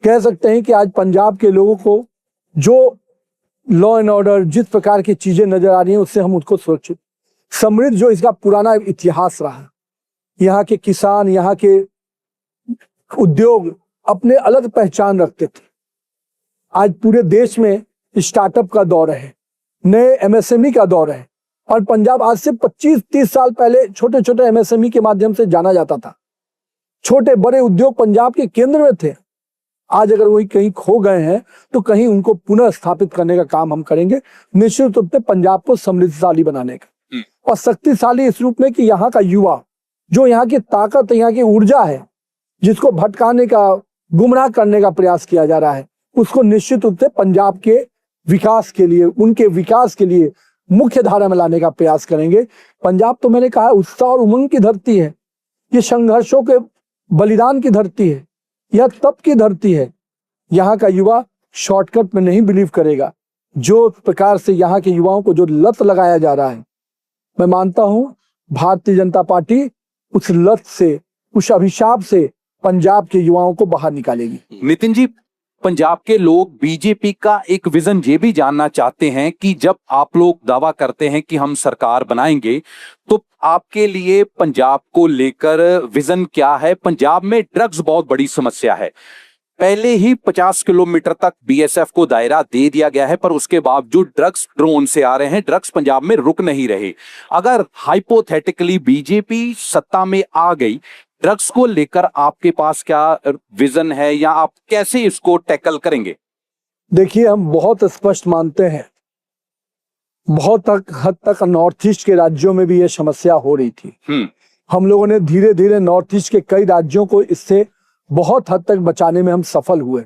कह सकते हैं कि आज पंजाब के लोगों को जो लॉ एंड ऑर्डर, जिस प्रकार की चीजें नजर आ रही हैं, उससे हम उसको सुरक्षित। समृद्ध जो इसका पुराना इतिहास रहा है, यहाँ के किसान, यहाँ के उद्योग अपने अलग पहचान रखते थे। आज पूरे देश में स्टार्टअप का दौर है, नए एमएसएमई का दौर है, और पंजाब आज से 25-30 साल पहले छोटे छोटे एमएसएमई के माध्यम से जाना जाता था। छोटे बड़े उद्योग पंजाब के केंद्र में थे। आज अगर वही कहीं खो गए हैं तो कहीं उनको पुनः स्थापित करने का काम हम करेंगे, निश्चित रूप से पंजाब को समृद्धशाली बनाने का, और शक्तिशाली इस रूप में कि यहाँ का युवा, जो यहाँ की ताकत, यहाँ की ऊर्जा है, जिसको भटकाने का, गुमराह करने का प्रयास किया जा रहा है, उसको निश्चित रूप से पंजाब के विकास के लिए, उनके विकास के लिए मुख्य धारा में लाने का प्रयास करेंगे। पंजाब तो मैंने कहा उत्साह और उमंग की धरती है, ये संघर्षों के बलिदान की धरती है, यह तप की धरती है। यहाँ का युवा शॉर्टकट में नहीं बिलीव करेगा। जो प्रकार से यहाँ के युवाओं को जो लत लगाया जा रहा है, मैं मानता हूं भारतीय जनता पार्टी उस लत से, उस अभिशाप से पंजाब के युवाओं को बाहर निकालेगी। नितिन जी, पंजाब के लोग बीजेपी का एक विजन ये भी जानना चाहते हैं कि जब आप लोग दावा करते हैं कि हम सरकार बनाएंगे, तो आपके लिए पंजाब को लेकर विजन क्या है? पंजाब में ड्रग्स बहुत बड़ी समस्या है, पहले ही 50 किलोमीटर तक बीएसएफ को दायरा दे दिया गया है, पर उसके बावजूद ड्रग्स ड्रोन से आ रहे हैं, ड्रग्स पंजाब में रुक नहीं रहे। अगर हाइपोथेटिकली बीजेपी सत्ता में आ गई, ड्रग्स को लेकर आपके पास क्या विजन है या आप कैसे इसको टैकल करेंगे? देखिए, हम बहुत स्पष्ट मानते हैं, बहुत हद तक नॉर्थ ईस्ट के राज्यों में भी ये समस्या हो रही थी। हम लोगों ने धीरे धीरे नॉर्थ ईस्ट के कई राज्यों को इससे बहुत हद तक बचाने में हम सफल हुए।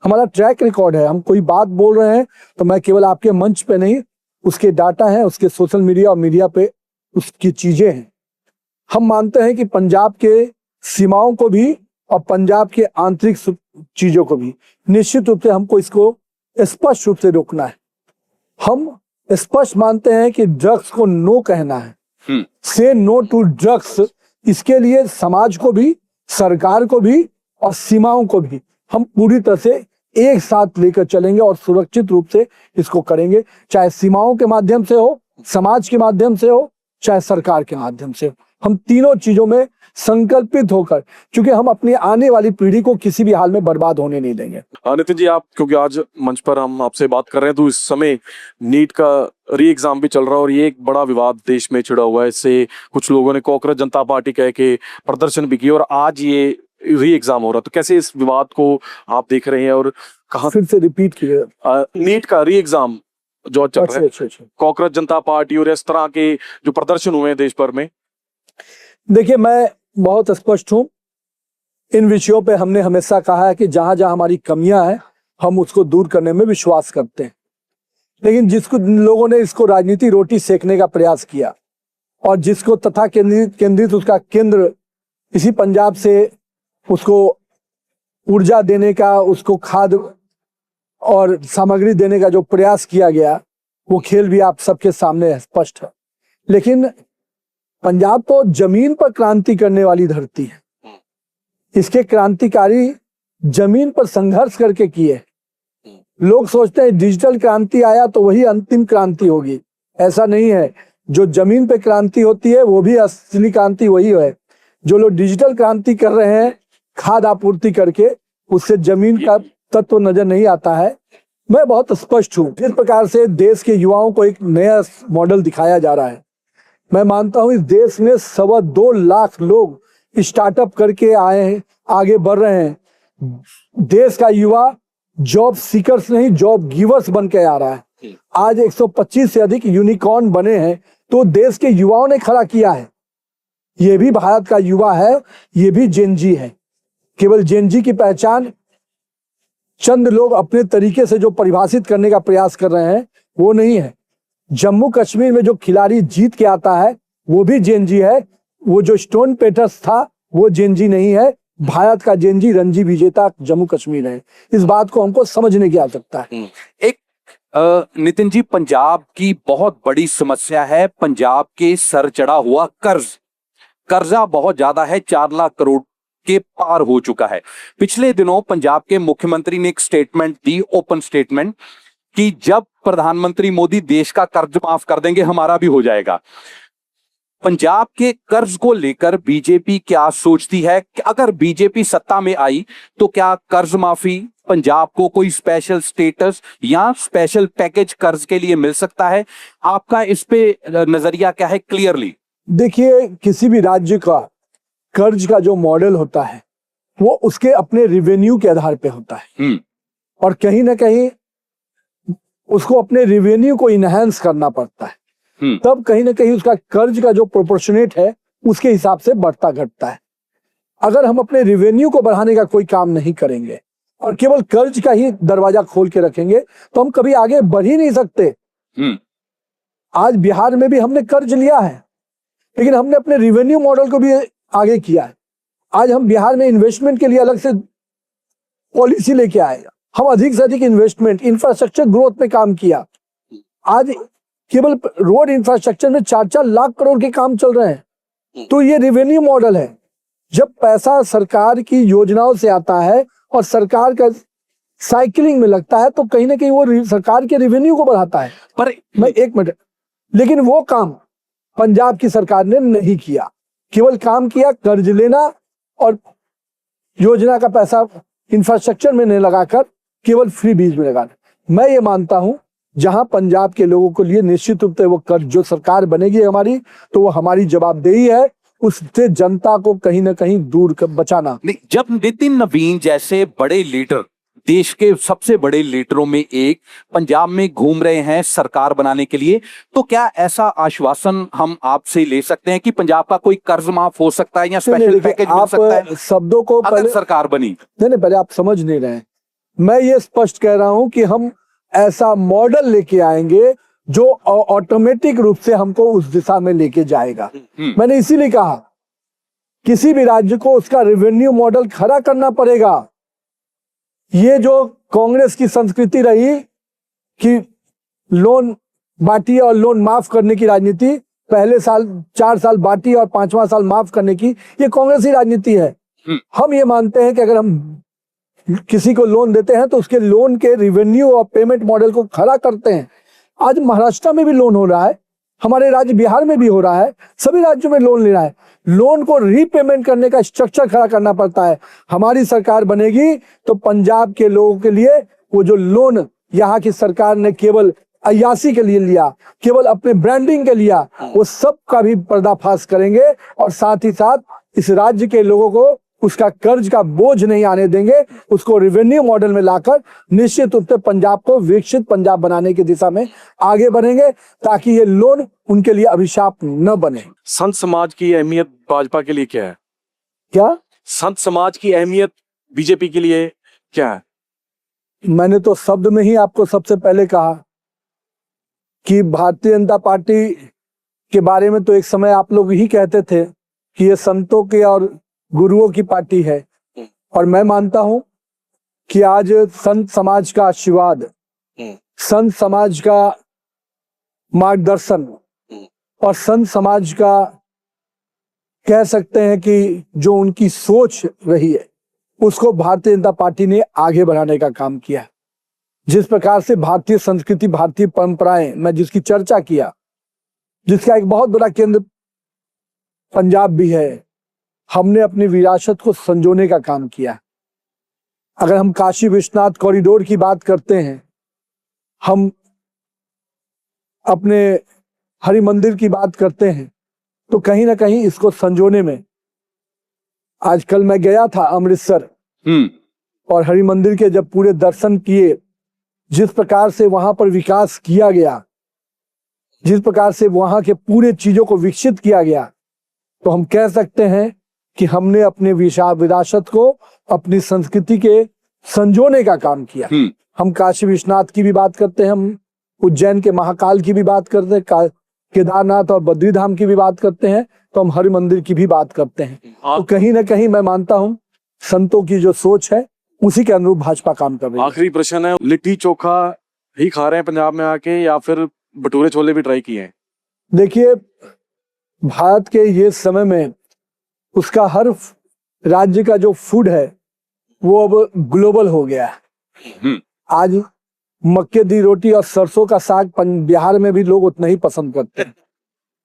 हमारा ट्रैक रिकॉर्ड है। हम कोई बात बोल रहे हैं तो मैं केवल आपके मंच पे नहीं, उसके डाटा है, उसके सोशल मीडिया और मीडिया पे उसकी चीजें हैं। हम मानते हैं कि पंजाब के सीमाओं को भी और पंजाब के आंतरिक चीजों को भी निश्चित रूप से हमको इसको स्पष्ट रूप से रोकना है। हम स्पष्ट मानते हैं कि ड्रग्स को नो कहना है, से नो टू ड्रग्स। इसके लिए समाज को भी, सरकार को भी और सीमाओं को भी हम पूरी तरह से एक साथ लेकर चलेंगे और सुरक्षित रूप से इसको करेंगे, चाहे सीमाओं के माध्यम से हो, समाज के माध्यम से हो, चाहे सरकार के माध्यम से हो। हम तीनों चीजों में संकल्पित होकर, क्योंकि हम अपनी आने वाली पीढ़ी को किसी भी हाल में बर्बाद होने नहीं देंगे। नितिन जी, आप क्योंकि आज मंच पर हम आपसे बात कर रहे हैं, तो इस समय नीट का री एग्जाम भी चल रहा है और ये एक बड़ा विवाद देश में छिड़ा हुआ है। इससे कुछ लोगों ने कॉकरोच जनता पार्टी कह के प्रदर्शन भी किया और आज ये री एग्जाम हो रहा है, तो कैसे इस विवाद को आप देख रहे हैं और कहाँ? फिर से रिपीट किए। नीट का री एग्जाम जो चल रहा है, कॉकरोच जनता पार्टी और इस तरह के जो प्रदर्शन हुए हैं देश भर में। देखिए, मैं बहुत स्पष्ट हूं, इन विषयों पे हमने हमेशा कहा है कि जहां जहां हमारी कमियां हैं हम उसको दूर करने में विश्वास करते हैं। लेकिन जिसको लोगों ने इसको राजनीति रोटी सेकने का प्रयास किया और जिसको तथा केंद्रित उसका केंद्र इसी पंजाब से उसको ऊर्जा देने का, उसको खाद और सामग्री देने का जो प्रयास किया गया, वो खेल भी आप सबके सामने स्पष्ट है। लेकिन पंजाब तो जमीन पर क्रांति करने वाली धरती है। इसके क्रांतिकारी जमीन पर संघर्ष करके किए। लोग सोचते हैं डिजिटल क्रांति आया तो वही अंतिम क्रांति होगी, ऐसा नहीं है। जो जमीन पे क्रांति होती है वो भी असली क्रांति वही है। जो लोग डिजिटल क्रांति कर रहे हैं खाद आपूर्ति करके, उससे जमीन का तत्व नजर नहीं आता है। मैं बहुत स्पष्ट हूँ, जिस प्रकार से देश के युवाओं को एक नया मॉडल दिखाया जा रहा है, मैं मानता हूं इस देश में 2.25 लाख लोग स्टार्टअप करके आए हैं, आगे बढ़ रहे हैं। देश का युवा जॉब सीकर्स नहीं, जॉब गिवर्स बन के आ रहा है। आज 125 से अधिक यूनिकॉर्न बने हैं, तो देश के युवाओं ने खड़ा किया है। ये भी भारत का युवा है, ये भी जेनजी है। केवल जेनजी की पहचान चंद लोग अपने तरीके से जो परिभाषित करने का प्रयास कर रहे हैं वो नहीं है। जम्मू कश्मीर में जो खिलाड़ी जीत के आता है वो भी जेनजी है। वो जो स्टोन पेटर्स था वो जेनजी नहीं है। भारत का जेनजी रणजी विजेता जम्मू कश्मीर है। इस बात को हमको समझने की आवश्यकता है। एक नितिन जी, पंजाब की बहुत बड़ी समस्या है पंजाब के सर चढ़ा हुआ कर्जा बहुत ज्यादा है, 4 लाख करोड़ के पार हो चुका है। पिछले दिनों पंजाब के मुख्यमंत्री ने एक स्टेटमेंट दी, ओपन स्टेटमेंट, कि जब प्रधानमंत्री मोदी देश का कर्ज माफ कर देंगे हमारा भी हो जाएगा। पंजाब के कर्ज को लेकर बीजेपी क्या सोचती है? अगर बीजेपी सत्ता में आई तो क्या कर्ज माफी, पंजाब को कोई स्पेशल स्टेटस या स्पेशल पैकेज कर्ज के लिए मिल सकता है? आपका इस पे नजरिया क्या है क्लियरली? देखिए, किसी भी राज्य का कर्ज का जो मॉडल होता है वो उसके अपने रिवेन्यू के आधार पे होता है और कहीं ना कहीं उसको अपने रिवेन्यू को इनहेंस करना पड़ता है। तब कहीं ना कहीं उसका कर्ज का जो प्रोपोर्शनेट है उसके हिसाब से बढ़ता घटता है। अगर हम अपने रिवेन्यू को बढ़ाने का कोई काम नहीं करेंगे और केवल कर्ज का ही दरवाजा खोल के रखेंगे तो हम कभी आगे बढ़ ही नहीं सकते। आज बिहार में भी हमने कर्ज लिया है, लेकिन हमने अपने रिवेन्यू मॉडल को भी आगे किया है। आज हम बिहार में इन्वेस्टमेंट के लिए अलग से पॉलिसी लेके आए। हम अधिक से अधिक इन्वेस्टमेंट, इंफ्रास्ट्रक्चर ग्रोथ पे काम किया। आज केवल रोड इंफ्रास्ट्रक्चर में 4-4 लाख करोड़ के काम चल रहे हैं। तो ये रेवेन्यू मॉडल है। जब पैसा सरकार की योजनाओं से आता है और सरकार का साइकिलिंग में लगता है तो कहीं ना कहीं वो सरकार के रेवेन्यू को बढ़ाता है। पर मैं एक मिनट, लेकिन वो काम पंजाब की सरकार ने नहीं किया। केवल काम किया कर्ज लेना और योजना का पैसा इंफ्रास्ट्रक्चर में नहीं लगाकर केवल फ्री बीज में लगाना। मैं ये मानता हूं जहां पंजाब के लोगों के लिए निश्चित रूप से वो कर जो सरकार बनेगी हमारी, तो वो हमारी जवाबदेही है उससे जनता को कहीं ना कहीं दूर बचाना। नहीं, जब नितिन नवीन जैसे बड़े लीडर, देश के सबसे बड़े लीडरों में एक, पंजाब में घूम रहे हैं सरकार बनाने के लिए, तो क्या ऐसा आश्वासन हम आपसे ले सकते हैं कि पंजाब का कोई कर्ज माफ हो सकता है या स्पेशल पैकेज मिल सकता है आप शब्दों को अगर सरकार बनी? नहीं, पहले आप समझ नहीं रहे हैं। मैं ये स्पष्ट कह रहा हूं कि हम ऐसा मॉडल लेके आएंगे जो ऑटोमेटिक रूप से हमको उस दिशा में लेके जाएगा। मैंने इसीलिए कहा किसी भी राज्य को उसका रेवेन्यू मॉडल खड़ा करना पड़ेगा। ये जो कांग्रेस की संस्कृति रही कि लोन बांटिए और लोन माफ करने की राजनीति, पहले साल 4 साल बांटी और 5वां साल माफ करने की, ये कांग्रेस की राजनीति है। हम ये मानते हैं कि अगर हम किसी को लोन देते हैं तो उसके लोन के रेवेन्यू और पेमेंट मॉडल को खड़ा करते हैं। आज महाराष्ट्र में भी लोन हो रहा है, हमारे राज्य बिहार में भी हो रहा है, सभी राज्यों में लोन ले रहा है। लोन को रीपेमेंट करने का स्ट्रक्चर खड़ा करना पड़ता है। हमारी सरकार बनेगी तो पंजाब के लोगों के लिए वो जो लोन यहाँ की सरकार ने केवल अय्यासी के लिए लिया, केवल अपने ब्रांडिंग के लिया, वो सब का भी पर्दाफाश करेंगे और साथ ही साथ इस राज्य के लोगों को उसका कर्ज का बोझ नहीं आने देंगे। उसको रेवेन्यू मॉडल में लाकर निश्चित रूप से पंजाब को विकसित पंजाब बनाने की दिशा में आगे बढ़ेंगे ताकि ये लोन उनके लिए अभिशाप न बने। संत समाज की अहमियत भाजपा के लिए क्या है? क्या संत समाज की अहमियत बीजेपी के लिए क्या है? मैंने तो शब्द में ही आपको सबसे पहले कहा कि भारतीय जनता पार्टी के बारे में तो एक समय आप लोग ही कहते थे कि ये संतों के और गुरुओं की पार्टी है, और मैं मानता हूं कि आज संत समाज का आशीर्वाद, संत समाज का मार्गदर्शन और संत समाज का कह सकते हैं कि जो उनकी सोच रही है उसको भारतीय जनता पार्टी ने आगे बढ़ाने का काम किया। जिस प्रकार से भारतीय संस्कृति, भारतीय परंपराएं, मैं जिसकी चर्चा किया, जिसका एक बहुत बड़ा केंद्र पंजाब भी है, हमने अपनी विरासत को संजोने का काम किया। अगर हम काशी विश्वनाथ कॉरिडोर की बात करते हैं, हम अपने हरि मंदिर की बात करते हैं, तो कहीं ना कहीं इसको संजोने में, आजकल मैं गया था अमृतसर और हरि मंदिर के जब पूरे दर्शन किए, जिस प्रकार से वहां पर विकास किया गया, जिस प्रकार से वहां के पूरे चीजों को विकसित किया गया, तो हम कह सकते हैं कि हमने अपने विरासत को, अपनी संस्कृति के संजोने का काम किया। हम काशी विश्वनाथ की भी बात करते हैं, हम उज्जैन के महाकाल की भी बात करते हैं, केदारनाथ और बद्रीधाम की भी बात करते हैं, तो हम हरि मंदिर की भी बात करते हैं। तो कहीं ना कहीं मैं मानता हूं संतों की जो सोच है उसी के अनुरूप भाजपा काम कर रही है। आखिरी प्रश्न है, लिट्टी चोखा ही खा रहे हैं पंजाब में आके या फिर भटूरे छोले भी ट्राई किए हैं? देखिए, भारत के ये समय में उसका हर राज्य का जो फूड है वो अब ग्लोबल हो गया है। आज मक्के दी रोटी और सरसों का साग बिहार में भी लोग उतना ही पसंद करते हैं,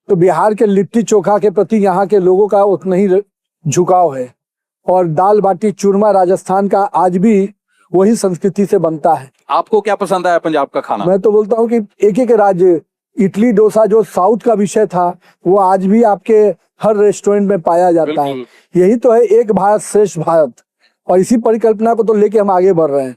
तो बिहार के लिट्टी चोखा के प्रति यहाँ के लोगों का उतना ही झुकाव है। और दाल बाटी चूरमा राजस्थान का आज भी वही संस्कृति से बनता है। आपको क्या पसंद आया पंजाब का खाना? मैं तो बोलता हूँ कि एक एक राज्य, इडली डोसा जो साउथ का विषय था वो आज भी आपके हर रेस्टोरेंट में पाया जाता है। यही तो है एक भारत श्रेष्ठ भारत, और इसी परिकल्पना को तो लेके हम आगे बढ़ रहे हैं।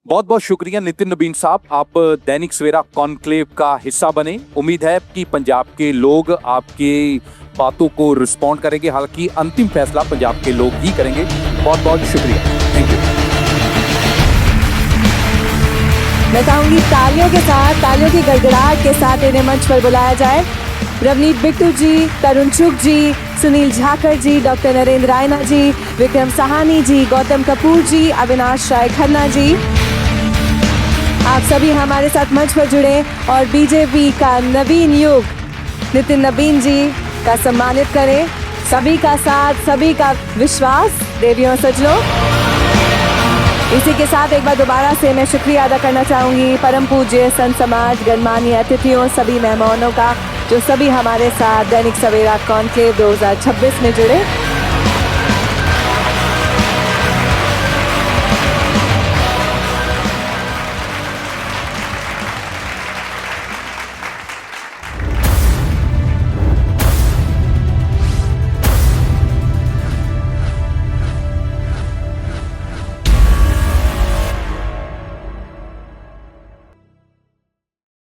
बहुत बहुत शुक्रिया नितिन नबीन साहब, आप दैनिक सवेरा कॉन्क्लेव का हिस्सा बने। उम्मीद है कि पंजाब के लोग आपके बातों को रिस्पॉन्ड करेंगे, हालांकि अंतिम फैसला पंजाब के लोग ही करेंगे। बहुत बहुत शुक्रिया, थैंक यू। मैं चाहूंगी तालियों के साथ, तालियों की गड़गड़ाहट के साथ इन्हें मंच पर बुलाया जाए। रवनीत बिट्टू जी, तरुण चुग जी, सुनील झाकर जी, डॉक्टर नरेंद्र रायना जी, विक्रम साहानी जी, गौतम कपूर जी, अविनाश राय खन्ना जी, आप सभी हमारे साथ मंच पर जुड़े और बीजेपी का नवीन युग नितिन नबीन जी का सम्मानित करें। सभी का साथ, सभी का विश्वास, देवियों सजनों। इसी के साथ एक बार दोबारा से मैं शुक्रिया अदा करना चाहूंगी परम पूज्य संत समाज, गणमान्य अतिथियों, सभी मेहमानों का जो सभी हमारे साथ दैनिक सवेरा कॉन्क्लेव 2026 में जुड़े।